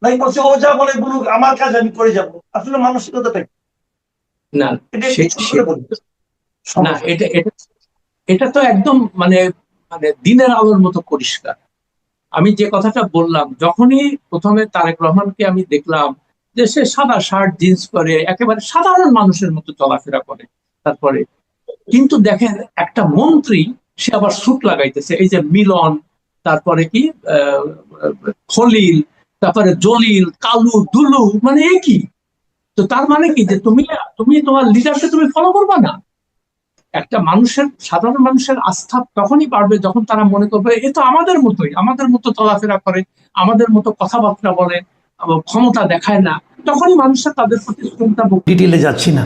B: নাকি বলছে ও যা বলে বলুক, আমার কাজ আমি করে যাব? আসলে মানসিকতাটা কি?
C: না
B: এটা
C: না, এটা তো একদম মানে মানে দিনের আলোর মতো পরিষ্কার। আমি যে কথাটা বললাম, যখনই প্রথমে তারেক রহমানকে আমি দেখলাম যে সে সাদা শার্ট জিন্স পরে একেবারে সাধারণ মানুষের মতো চলাফেরা করে, তারপরে কিন্তু দেখেন একটা মন্ত্রী সে আবার স্যুট লাগাইতেছে, এই যে মিলন, তারপরে কি খলিল, তারপরে জলিল, কালু, দুলু, মানে কি? তো তার মানে কি যে তুমি তুমি তোমার লিডারকে তুমি ফলো করবা না? একটা মানুষের, সাধারণ মানুষের আস্থা তখনই বাড়বে যখন তারা মনে করবে এ তো আমাদের মতোই, আমাদের মতো চলাফেরা করে, আমাদের মতো কথাবার্তা বলে, ক্ষমতা দেখায় না, তখনই মানুষের তাদের প্রতি শ্রদ্ধা।
D: ডিটেলে যাচ্ছি না,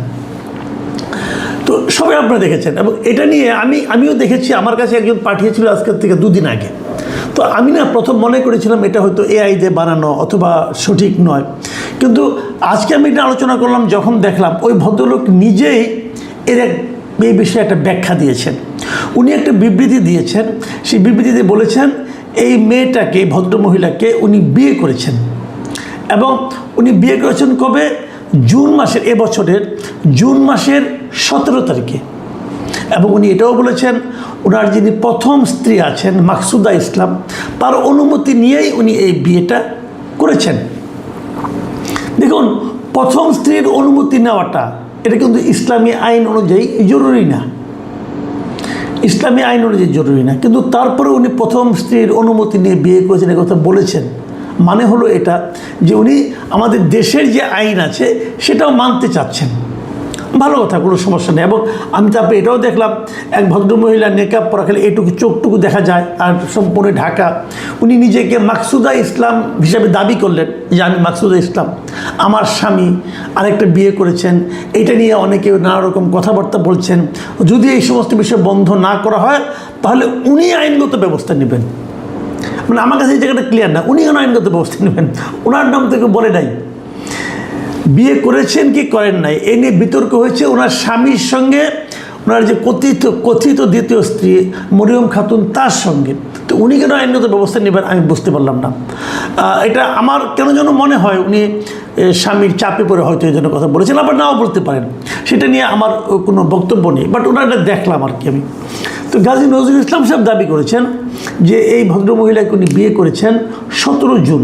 D: তো সবাই আপনারা দেখেছেন এবং এটা নিয়ে আমিও দেখেছি। আমার কাছে একজন পাঠিয়েছিল আজকের থেকে 2 দিন আগে। তো আমি না প্রথম মনে করেছিলাম এটা হয়তো এআই দিয়ে বানানো অথবা সঠিক নয়, কিন্তু আজকে আমি এটা আলোচনা করলাম যখন দেখলাম ওই ভদ্রলোক নিজেই এই বিষয়ে একটা ব্যাখ্যা দিয়েছেন। উনি একটা বিবৃতি দিয়েছেন, সেই বিবৃতিতে বলেছেন এই মেয়েটাকে, ভদ্রমহিলাকে উনি বিয়ে করেছেন, এবং উনি বিয়ে করেছেন কবে? জুন মাসের, এবছরের জুন মাসের 17 তারিখে। এবং উনি এটাও বলেছেন ওনার যিনি প্রথম স্ত্রী আছেন মাকসুদা ইসলাম, তার অনুমতি নিয়েই উনি এই বিয়েটা করেছেন। দেখুন, প্রথম স্ত্রীর অনুমতি নেওয়াটা এটা কিন্তু ইসলামী আইন অনুযায়ী জরুরি না, ইসলামী আইন অনুযায়ী জরুরি না, কিন্তু তারপরে উনি প্রথম স্ত্রীর অনুমতি নিয়ে বিয়ে করেছেন কথা বলেছেন। মানে হলো এটা যে উনি আমাদের দেশের যে আইন আছে সেটাও মানতে চাচ্ছেন। ভালো কথা, কোনো সমস্যা নেই। এবং আমি তারপরে এটাও দেখলাম, এক ভদ্রমহিলা নেকাব পরা, খালি এইটুকু চোখটুকু দেখা যায় আর সম্পূর্ণ ঢাকা। উনি নিজেকে মাকসুদা ইসলাম হিসাবে দাবি করলেন যে আমি মাকসুদা ইসলাম, আমার স্বামী আরেকটা বিয়ে করেছেন। এটা নিয়ে অনেকে নানা রকম কথাবার্তা বলছেন। যদি এই সমস্ত বিষয় বন্ধ না করা হয় তাহলে উনি আইনগত ব্যবস্থা নেবেন। মানে আমার কাছে এই জায়গাটা ক্লিয়ার না, উনি কেন আইনগত ব্যবস্থা নেবেন? ওনার নাম থেকে বলে নাই, বিয়ে করেছেন কি করেন নাই এ নিয়ে বিতর্ক হয়েছে ওনার স্বামীর সঙ্গে, ওনার যে কথিত দ্বিতীয় স্ত্রী মরিয়ম খাতুন তার সঙ্গে। তো উনি কেন আইনগত ব্যবস্থা নেবেন আমি বুঝতে পারলাম না। এটা আমার কেন যেন মনে হয় উনি স্বামীর চাপে পড়ে হয়তো এই জন্য কথা বলেছেন, আবার নাও বলতে পারেন, সেটা নিয়ে আমার কোনো বক্তব্য নেই। বাট ওনারটা দেখলাম আর কি আমি। তো গাজী নজরুল ইসলাম সাহেব দাবি করেছেন যে এই ভদ্রমহিলাকে উনি বিয়ে করেছেন 17 জুন,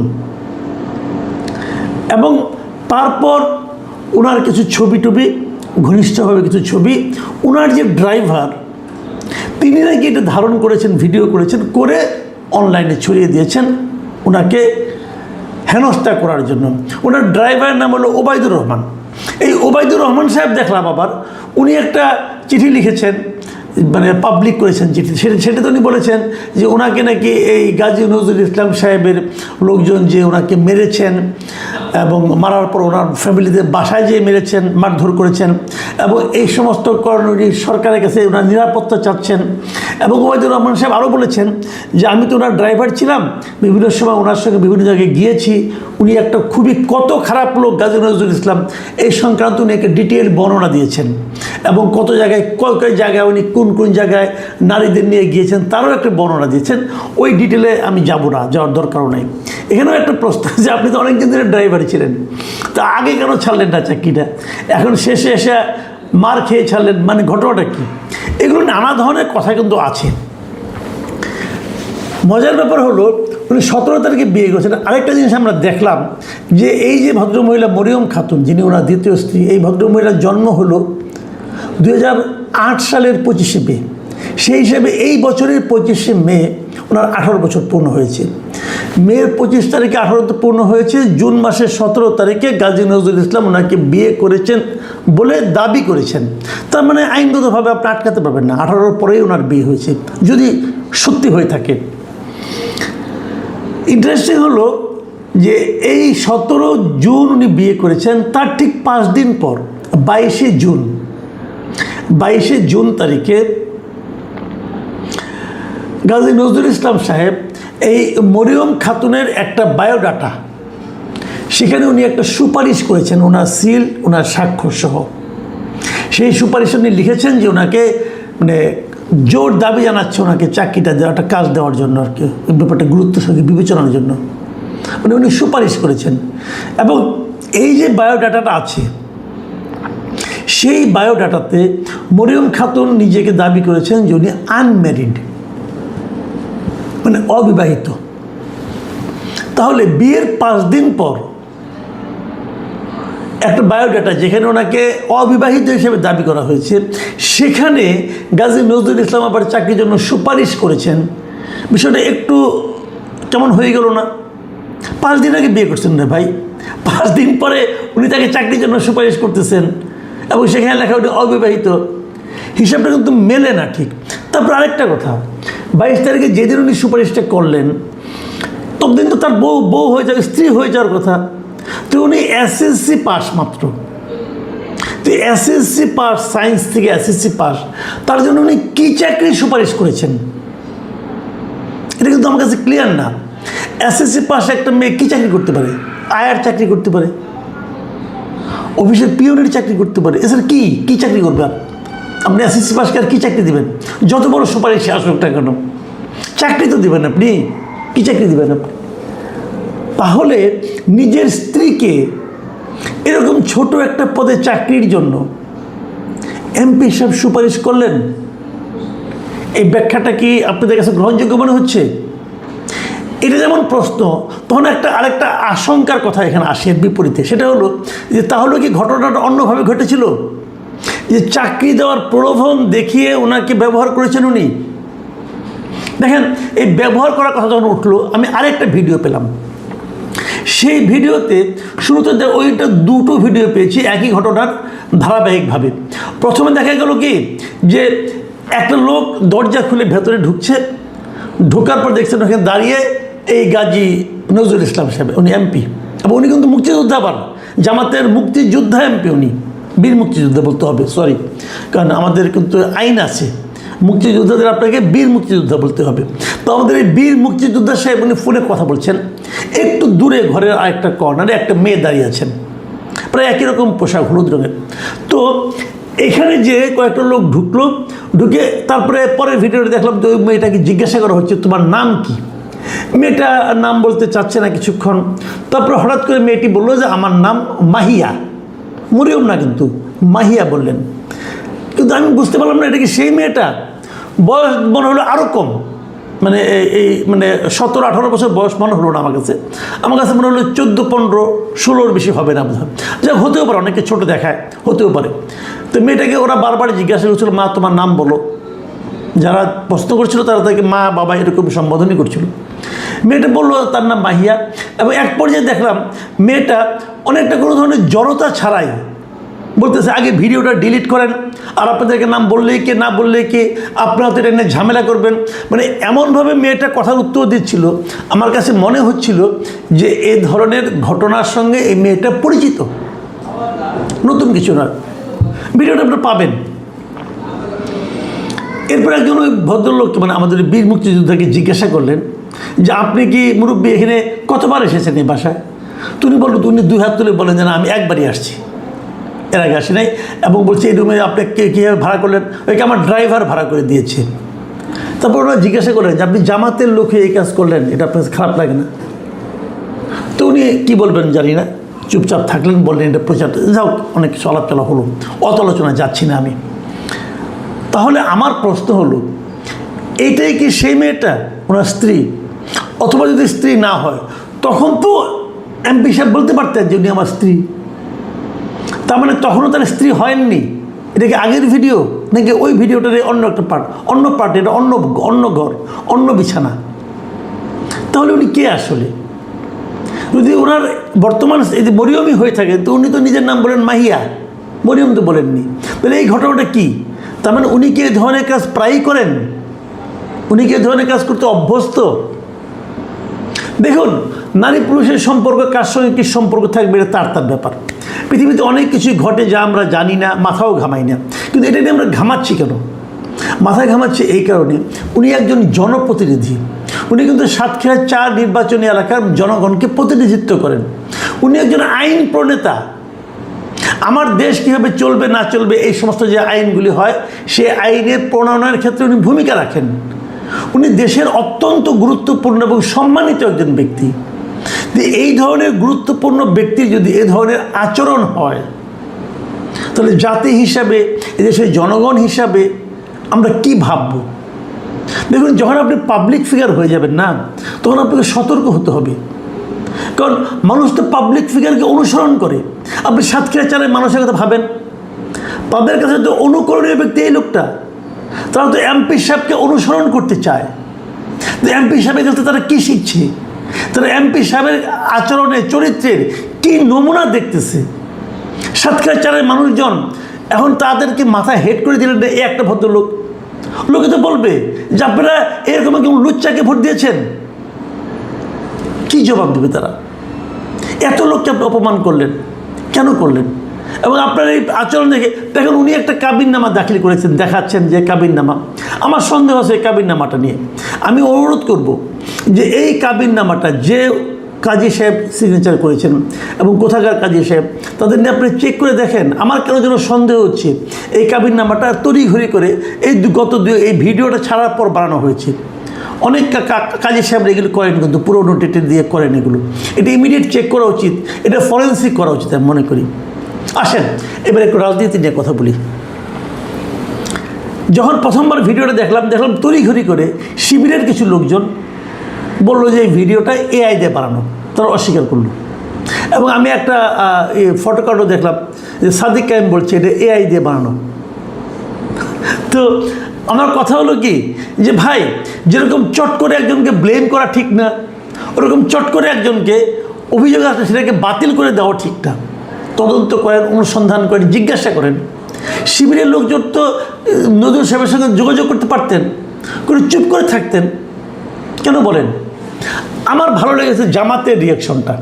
D: এবং তারপর ওনার কিছু ছবি টবি, ঘনিষ্ঠভাবে কিছু ছবি, ওনার যে ড্রাইভার তিনি নাকি এটা ধারণ করেছেন, ভিডিও করেছেন, করে অনলাইনে ছড়িয়ে দিয়েছেন ওনাকে হেনস্থা করার জন্য। ওনার ড্রাইভারের নাম হলো ওবায়দুর রহমান। এই ওবায়দুর রহমান সাহেব দেখলাম আবার উনি একটা চিঠি লিখেছেন, মানে পাবলিক করেছেন চিঠি। সেটা তো উনি বলেছেন যে ওনাকে নাকি এই গাজী নজরুল ইসলাম সাহেবের লোকজন যে ওনাকে মেরেছেন এবং মারার পর ওনার ফ্যামিলিতে বাসায় যেয়ে মেরেছেন, মারধর করেছেন, এবং এই সমস্ত কারণে উনি সরকারের কাছে ওনার নিরাপত্তা চাচ্ছেন। এবং ওবায়দুর রহমান সাহেব আরও বলেছেন যে আমি তো ওনার ড্রাইভার ছিলাম, বিভিন্ন সময় ওনার সঙ্গে বিভিন্ন জায়গায় গিয়েছি, উনি একটা খুবই কত খারাপ লোক গাজী নজরুল ইসলাম এই সংক্রান্ত উনি একটা ডিটেল বর্ণনা দিয়েছেন, এবং কত জায়গায় কয় জায়গায় উনি কোন জায়গায় নারীদের নিয়ে গিয়েছেন তারও একটা বর্ণনা দিয়েছেন। ওই ডিটেলে আমি যাব না, যাওয়ার দরকারও নেই। এখানেও একটা প্রশ্ন যে আপনি তো অনেকদিন ধরে ড্রাইভারই ছিলেন, তা আগে কেন ছাড়লেন না চাকরিটা, এখন শেষে এসে মার খেয়ে ছাড়লেন, মানে ঘটনাটা কী? এগুলো নানা ধরনের কথা কিন্তু আছে। মজার ব্যাপার হলো উনি 17 তারিখে বিয়ে করেছেন। আরেকটা জিনিস আমরা দেখলাম যে এই যে ভদ্রমহিলা মরিয়ম খাতুন, যিনি ওনার দ্বিতীয় স্ত্রী, এই ভদ্রমহিলার জন্ম হলো 2008 সালের 25শে মে। সেই হিসেবে এই বছরের 25শে মে ওনার 18 বছর পূর্ণ হয়েছে। মের 25 তারিখে 18 পূর্ণ হয়েছে, জুন মাসের 17 তারিখে গাজী নজরুল ইসলাম ওনাকে বিয়ে করেছেন বলে দাবি করেছেন। তার মানে আইনগতভাবে আপনি আটকাতে পারবেন না, 18 পরেই ওনার বিয়ে হয়েছে যদি সত্যি হয়ে থাকে। ইন্টারেস্টিং হলো যে এই 17 জুন উনি বিয়ে করেছেন, তার ঠিক 5 দিন পর 22শে জুন তারিখে গাজী নজরুল ইসলাম সাহেব এই মরিয়ম খাতুনের একটা বায়োডাটা, সেখানে উনি একটা সুপারিশ করেছেন, ওনার সিল, ওনার স্বাক্ষর সহ। সেই সুপারিশ উনি লিখেছেন যে ওনাকে মানে জোর দাবি জানাচ্ছে ওনাকে চাকরিটা দেওয়া, একটা কাজ দেওয়ার জন্য আর কি, ব্যাপারটা গুরুত্বের সঙ্গে বিবেচনার জন্য মানে উনি সুপারিশ করেছেন। এবং এই যে বায়োডাটাটা আছে, সেই বায়োডাটাতে মরিয়ম খাতুন নিজেকে দাবি করেছেন যে উনি আনম্যারিড, মানে অবিবাহিত। তাহলে বিয়ের 5 দিন পর একটা বায়োডাটা যেখানে ওনাকে অবিবাহিত হিসেবে দাবি করা হয়েছে, সেখানে গাজী নজরুল ইসলাম আবার চাকরির জন্য সুপারিশ করেছেন। বিষয়টা একটু কেমন হয়ে গেল না? 5 দিন আগে বিয়ে করছেন না ভাই, 5 দিন পরে উনি তাকে চাকরির জন্য সুপারিশ করতেছেন এবং সেখানে লেখা উনি অবিবাহিত, হিসাবটা কিন্তু মেলে না ঠিক। তারপর আরেকটা কথা, 22 তারিখে যেদিন উনি সুপারিশটা করলেন ততদিন তো তার বউ হয়ে যাওয়ার, স্ত্রী হয়ে যাওয়ার কথা। তো উনি এসএসসি পাস মাত্র, তো এসএসসি পাস, সায়েন্স থেকে এসএসসি পাস, তার জন্য উনি কী চাকরির সুপারিশ করেছেন এটা কিন্তু আমার কাছে ক্লিয়ার না। এসএসসি পাস একটা মেয়ে কী চাকরি করতে পারে? আয়ার চাকরি করতে পারে, অফিসের পিওনের চাকরি করতে পারে, এছাড়া কী চাকরি করবে? আপনি এসএসসি পাসকে আর কী চাকরি দেবেন? যত বড় সুপারিশে আসুক না কেন, চাকরি তো দেবেন আপনি, কী চাকরি দেবেন আপনি? তাহলে নিজের স্ত্রীকে এরকম ছোট একটা পদে চাকরির জন্য এমপি সাহেব সুপারিশ করলেন, এই ব্যাখ্যাটা কি আপনাদের কাছে গ্রহণযোগ্য মনে হচ্ছে? এটা যেমন প্রশ্ন, তখন আরেকটা আশঙ্কার কথা এখানে আসে এর বিপরীতে। সেটা হলো যে তাহলে কি ঘটনাটা অন্যভাবে ঘটেছিল, যে চাকরি দেওয়ার প্রলোভন দেখিয়ে ওনাকে ব্যবহার করেছেন উনি? দেখেন, এই ব্যবহার করার কথা যখন উঠলো, আমি আরেকটা ভিডিও পেলাম। সেই ভিডিওতে শুরুতে ওইটা দুটো ভিডিও পেয়েছি একই ঘটনার ধারাবাহিকভাবে। প্রথমে দেখা গেল কি যে একটা লোক দরজা খুলে ভেতরে ঢুকছে, ঢোকার পর দেখছেন ওখানে দাঁড়িয়ে এই গাজী নজরুল ইসলাম সাহেব, উনি এমপি, এবং উনি কিন্তু মুক্তিযোদ্ধা, আবার জামাতের মুক্তিযোদ্ধা এমপি, উনি বীর মুক্তিযোদ্ধা বলতে হবে, সরি, কারণ আমাদের কিন্তু আইন আছে মুক্তিযোদ্ধাদের আপনাকে বীর মুক্তিযোদ্ধা বলতে হবে। তো আমাদের এই বীর মুক্তিযোদ্ধা সাহেব উনি ফোনে কথা বলছেন, একটু দূরে ঘরের আরেকটা কর্নারে একটা মেয়ে দাঁড়িয়ে আছেন, প্রায় একই রকম পোশাক, হলুদ রঙের। তো এখানে যে কয়েকটা লোক ঢুকলো, ঢুকে তারপরে পরের ভিডিওতে দেখলাম যে ওই মেয়েটাকে জিজ্ঞাসা করা হচ্ছে তোমার নাম কি। মেয়েটা নাম বলতে চাচ্ছে না কিছুক্ষণ, তারপরে হঠাৎ করে মেয়েটি বললো যে আমার নাম মাহিয়া, মরিয়ম না কিন্তু মাহিয়া বললেন। কিন্তু আমি বুঝতে পারলাম না এটা কি সেই মেয়েটা। বয়স মনে হলো আরও কম, মানে এই মানে 17-18 বছর বয়স মনে হলো না আমার কাছে। আমার কাছে মনে হলো 14-15-16 বেশি হবে না বোধ হয়, যা হতেও পারে, অনেকে ছোট দেখায়, হতেও পারে। তো মেয়েটাকে ওরা বারবার জিজ্ঞাসা করছিল মা তোমার নাম বলো। যারা প্রশ্ন করছিল তারা তাকে মা বাবা এরকম সম্বোধনই করছিল। মেয়েটা বললো তার নাম মাহিয়া, এবং এক পর্যায়ে দেখলাম মেয়েটা অনেকটা কোনো ধরনের জড়তা ছাড়াই বলতেছে আগে ভিডিওটা ডিলিট করেন, আর আপনাদেরকে নাম বললেই কে না বললেই কে, আপনারা তো এটা নিয়ে ঝামেলা করবেন, মানে এমনভাবে মেয়েটা কথার উত্তর দিচ্ছিল। আমার কাছে মনে হচ্ছিল যে এই ধরনের ঘটনার সঙ্গে এই মেয়েটা পরিচিত, নতুন কিছু না। ভিডিওটা আপনারা পাবেন। এরপর একজন ওই ভদ্রলোককে, মানে আমাদের বীর মুক্তিযোদ্ধাকে জিজ্ঞাসা করলেন যে আপনি কি মুরব্বী এখানে কতবার এসেছেন এই বাসায়? তুমি বললো, উনি 2 হাত তুলে বলেন যে না আমি একবারই আসছি, এর আগে আসি নাই। এবং বলছে এই রুমে আপনি কীভাবে ভাড়া করলেন? ওইকে আমার ড্রাইভার ভাড়া করে দিয়েছে। তারপর ওরা জিজ্ঞাসা করলেন যে আপনি জামাতের লোকে এই কাজ করলেন, এটা আপনার খারাপ লাগে না? তো উনি কী বলবেন জানি না, চুপচাপ থাকলেন, বললেন এটা প্রচার। যাও, অনেক কিছু আলাপচালা হলো, অত আলোচনা যাচ্ছি না আমি। তাহলে আমার প্রশ্ন হলো, এইটাই কি সেই মেয়েটা, ওনার স্ত্রী? অথবা যদি স্ত্রী না হয় তখন তো এমপি সাহেব বলতে পারতেন যে উনি আমার স্ত্রী। তার মানে তখনও তার স্ত্রী হয়নি। এটা কি আগের ভিডিও নাকি ওই ভিডিওটার অন্য একটা পার্ট? অন্য পার্ট, এটা অন্য ঘর, অন্য বিছানা। তাহলে উনি কে আসলে? যদি ওনার বর্তমান এই যে মরিয়মই হয়ে থাকে, তো উনি তো নিজের নাম বলেন মাহিয়া, মরিয়ম তো বলেননি। তাহলে এই ঘটনাটা কি? তার মানে উনি কি এই ধরনের কাজ প্রায়ই করেন? উনি কি এই ধরনের কাজ করতে অভ্যস্ত? দেখুন, নারী পুরুষের সম্পর্ক কার সঙ্গে কী সম্পর্ক থাকবে এটা তার ব্যাপার। পৃথিবীতে অনেক কিছুই ঘটে যা আমরা জানি না, মাথাও ঘামাই না। কিন্তু এটা নিয়ে আমরা ঘামাচ্ছি কেন? মাথায় ঘামাচ্ছি এই কারণে, উনি একজন জনপ্রতিনিধি। উনি কিন্তু সাতক্ষীরা 4 নির্বাচনী এলাকার জনগণকে প্রতিনিধিত্ব করেন। উনি একজন আইন প্রণেতা। আমার দেশ কীভাবে চলবে না চলবে, এই সমস্ত যে আইনগুলি হয়, সে আইনের প্রণয়নের ক্ষেত্রে উনি ভূমিকা রাখেন। উনি দেশের অত্যন্ত গুরুত্বপূর্ণ এবং সম্মানিত একজন ব্যক্তি। এই ধরনের গুরুত্বপূর্ণ ব্যক্তির যদি এ ধরনের আচরণ হয়, তাহলে জাতি হিসাবে, এদেশের জনগণ হিসাবে আমরা কি ভাবব? দেখুন, যখন আপনি পাবলিক ফিগার হয়ে যাবেন না, তখন আপনাকে সতর্ক হতে হবে। কারণ মানুষ তো পাবলিক ফিগারকে অনুসরণ করে। আপনি সাতক্ষীরা 4-এর মানুষের কথা ভাবেন, তাদের কাছে তো অনুকরণীয় ব্যক্তি এই লোকটা। তারা তো এমপি সাহেবকে অনুসরণ করতে চায়। এমপি সাহেবের কাছে তারা কী শিখছে? তারা এমপি সাহেবের আচরণে, চরিত্রের কী নমুনা দেখতেছে। সাতক্ষীরা 4-এর মানুষজন এখন তাদেরকে মাথায় হেড করে দিলেন এই একটা ভদ্রলোক। লোকে তো বলবে যে আপনারা এরকম কেমন লুচ্চাকে ভোট দিয়েছেন। কি জবাব দেবে তারা? এত লোককে আপনি অপমান করলেন, কেন করলেন? এবং আপনার এই আচরণ দেখেন উনি একটা কাবিননামা দাখিল করেছেন, দেখাচ্ছেন যে কাবিননামা। আমার সন্দেহ আছে এই কাবিননামাটা নিয়ে। আমি অনুরোধ করব যে এই কাবিননামাটা যে কাজী সাহেব সিগনেচার করেছেন এবং কোথাকার কাজী সাহেব, তাদের নিয়ে আপনি চেক করে দেখেন। আমার কেন যেন সন্দেহ হচ্ছে এই কাবিননামাটা তড়িঘড়ি করে এই ভিডিওটা ছাড়ার পর বানানো হয়েছে। অনেক কাজী সাহেবরা এগুলো করেন, কিন্তু পুরোনো ডেটে দিয়ে করেন এগুলো। এটা ইমিডিয়েট চেক করা উচিত, এটা ফরেন্সিক করা উচিত আমি মনে করি। আসেন এবার একটু রাজনীতি নিয়ে কথা বলি। যখন প্রথমবার ভিডিওটা দেখলাম তড়িঘড়ি করে শিবিরের কিছু লোকজন বললো যে এই ভিডিওটা এআই দিয়ে বানানো, তারা অস্বীকার করলো। এবং আমি একটা ফটোকার্ডও দেখলাম যে সাদিক কায়েম বলছে এটা এআই দিয়ে বানানো। তো আমার কথা হলো কি যে ভাই, যেরকম চট করে একজনকে ব্লেম করা ঠিক না, ওরকম চট করে একজনকে অভিযোগ আসলে সেটাকে বাতিল করে দেওয়া ঠিক না। তদন্ত করেন, অনুসন্ধান করেন, জিজ্ঞাসা করেন। শিবিরের লোকজন তো নজরুল সাহেবের সঙ্গে যোগাযোগ করতে পারতেন, করে চুপ করে থাকতেন কেন বলেন? আমার ভালো লেগেছে জামাতের রিয়াকশনটা।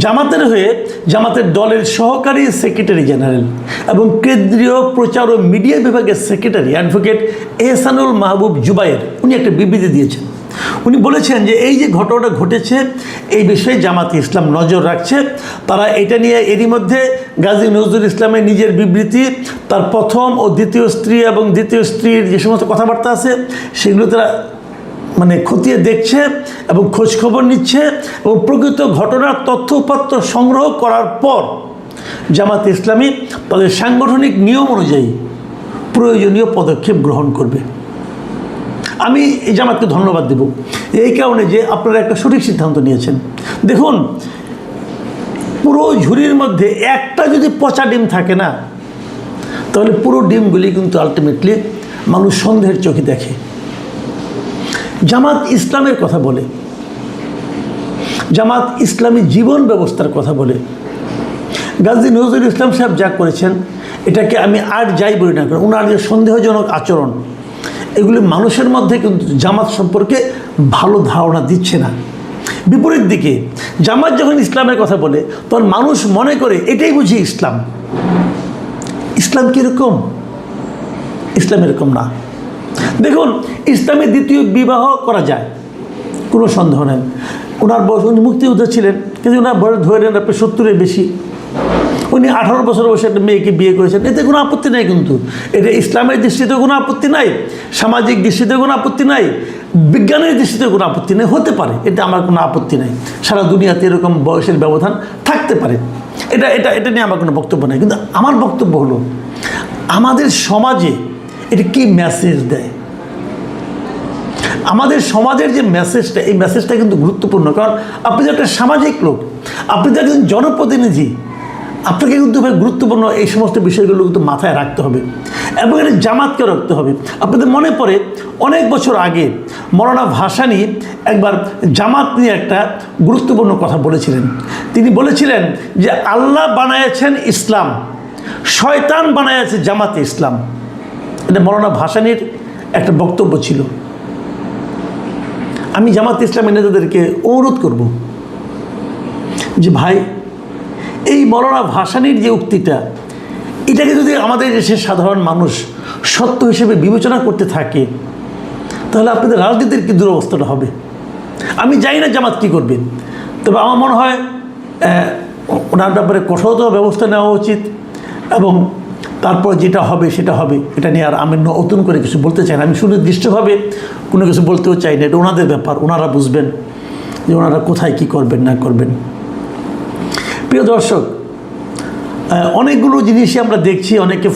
D: জামাতের হয়ে জামাতের দলের সহকারী সেক্রেটারি জেনারেল এবং কেন্দ্রীয় প্রচার ও মিডিয়া বিভাগের সেক্রেটারি অ্যাডভোকেট এহসানুল মাহবুব জুবায়ের উনি একটা বিবৃতি দিয়েছেন। উনি বলেছেন যে এই যে ঘটনাটা ঘটেছে এই বিষয়ে জামাতে ইসলাম নজর রাখছে। তারা এটা নিয়ে এরই মধ্যে গাজী নজরুল ইসলামের নিজের বিবৃতি, তার প্রথম ও দ্বিতীয় স্ত্রী এবং দ্বিতীয় স্ত্রীর যে সমস্ত কথাবার্তা আছে সেগুলো তারা খতিয়ে দেখছে এবং খোঁজখবর নিচ্ছে এবং প্রকৃত ঘটনার তথ্য উপাত্ত সংগ্রহ করার পর জামাতে ইসলামী তাদের সাংগঠনিক নিয়ম অনুযায়ী প্রয়োজনীয় পদক্ষেপ গ্রহণ করবে। আমি এই জামাতকে ধন্যবাদ দেব এই কারণে যে আপনারা একটা সঠিক সিদ্ধান্ত নিয়েছেন। দেখুন, পুরো ঝুড়ির মধ্যে একটা যদি পচা ডিম থাকে না, তাহলে পুরো ডিমগুলি কিন্তু আলটিমেটলি মানুষ সন্দেহের চোখে দেখে। জামাত ইসলামের কথা বলে, জামাত ইসলামী জীবন ব্যবস্থার কথা বলে। গাজী নজরুল ইসলাম সাহেব যা করেছেন এটাকে আমি আর যাই বলি না, কারণ ওনার যে সন্দেহজনক আচরণ এগুলি মানুষের মধ্যে কিন্তু জামাত সম্পর্কে ভালো ধারণা দিচ্ছে না। বিপরীত দিকে জামাত যখন ইসলামের কথা বলে তখন মানুষ মনে করে এটাই বুঝি ইসলাম। ইসলাম কীরকম? ইসলাম এরকম না। দেখুন, ইসলামে দ্বিতীয় বিবাহ করা যায়, কোনো সন্দেহ নেই। ওনার বয়স, উনি মুক্তিযোদ্ধা ছিলেন, কিন্তু ওনার বয়স ধরে নেন আপনি 70-এর বেশি। উনি 18 বছর বয়সে একটা মেয়েকে বিয়ে করেছেন, এতে কোনো আপত্তি নাই। কিন্তু এটা ইসলামের দৃষ্টিতে কোনো আপত্তি নাই, সামাজিক দৃষ্টিতে কোনো আপত্তি নাই, বিজ্ঞানের দৃষ্টিতে কোনো আপত্তি নেই। হতে পারে, এটা আমার কোনো আপত্তি নাই। সারা দুনিয়াতে এরকম বয়সের ব্যবধান থাকতে পারে, এটা এটা এটা নিয়ে আমার কোনো বক্তব্য নেই। কিন্তু আমার বক্তব্য হলো আমাদের সমাজে এটা কি মেসেজ দেয়? আমাদের সমাজের যে মেসেজটা, এই মেসেজটা কিন্তু গুরুত্বপূর্ণ। কারণ আপনি যে একটা সামাজিক লোক, আপনি যে একজন জনপ্রতিনিধি, আপনাকে কিন্তু গুরুত্বপূর্ণ এই সমস্ত বিষয়গুলো কিন্তু মাথায় রাখতে হবে এবং এটা জামাতকে রাখতে হবে। আপনাদের মনে পড়ে অনেক বছর আগে মৌলানা ভাসানী একবার জামাত নিয়ে একটা গুরুত্বপূর্ণ কথা বলেছিলেন। তিনি বলেছিলেন যে আল্লাহ বানাইছেন ইসলাম, শয়তান বানাইছে জামাতে ইসলাম। এটা মৌলানা ভাসানীর একটা বক্তব্য ছিল। আমি জামাতে ইসলামের নেতাদেরকে অনুরোধ করব যে ভাই, এই মৌলানা ভাসানীর যে উক্তিটা, এটাকে যদি আমাদের দেশের সাধারণ মানুষ সত্য হিসেবে বিবেচনা করতে থাকে, তাহলে আপনাদের রাজনীতির কী দুরবস্থাটা হবে। আমি জানি না জামাত কী করবে, তবে আমার মনে হয় ওনার ব্যাপারে কঠোরতম ব্যবস্থা নেওয়া উচিত এবং তারপর যেটা হবে সেটা হবে। এটা নিয়ে আর আমি নতুন করে কিছু বলতে চাই না। আমি সুনির্দিষ্টভাবে কোনো কিছু বলতেও চাই না, এটা ওনাদের ব্যাপার, ওনারা বুঝবেন যে ওনারা কোথায় কী করবেন না করবেন। প্রিয় দর্শক, অনেকগুলো জিনিসই আমরা দেখছি, অনেকে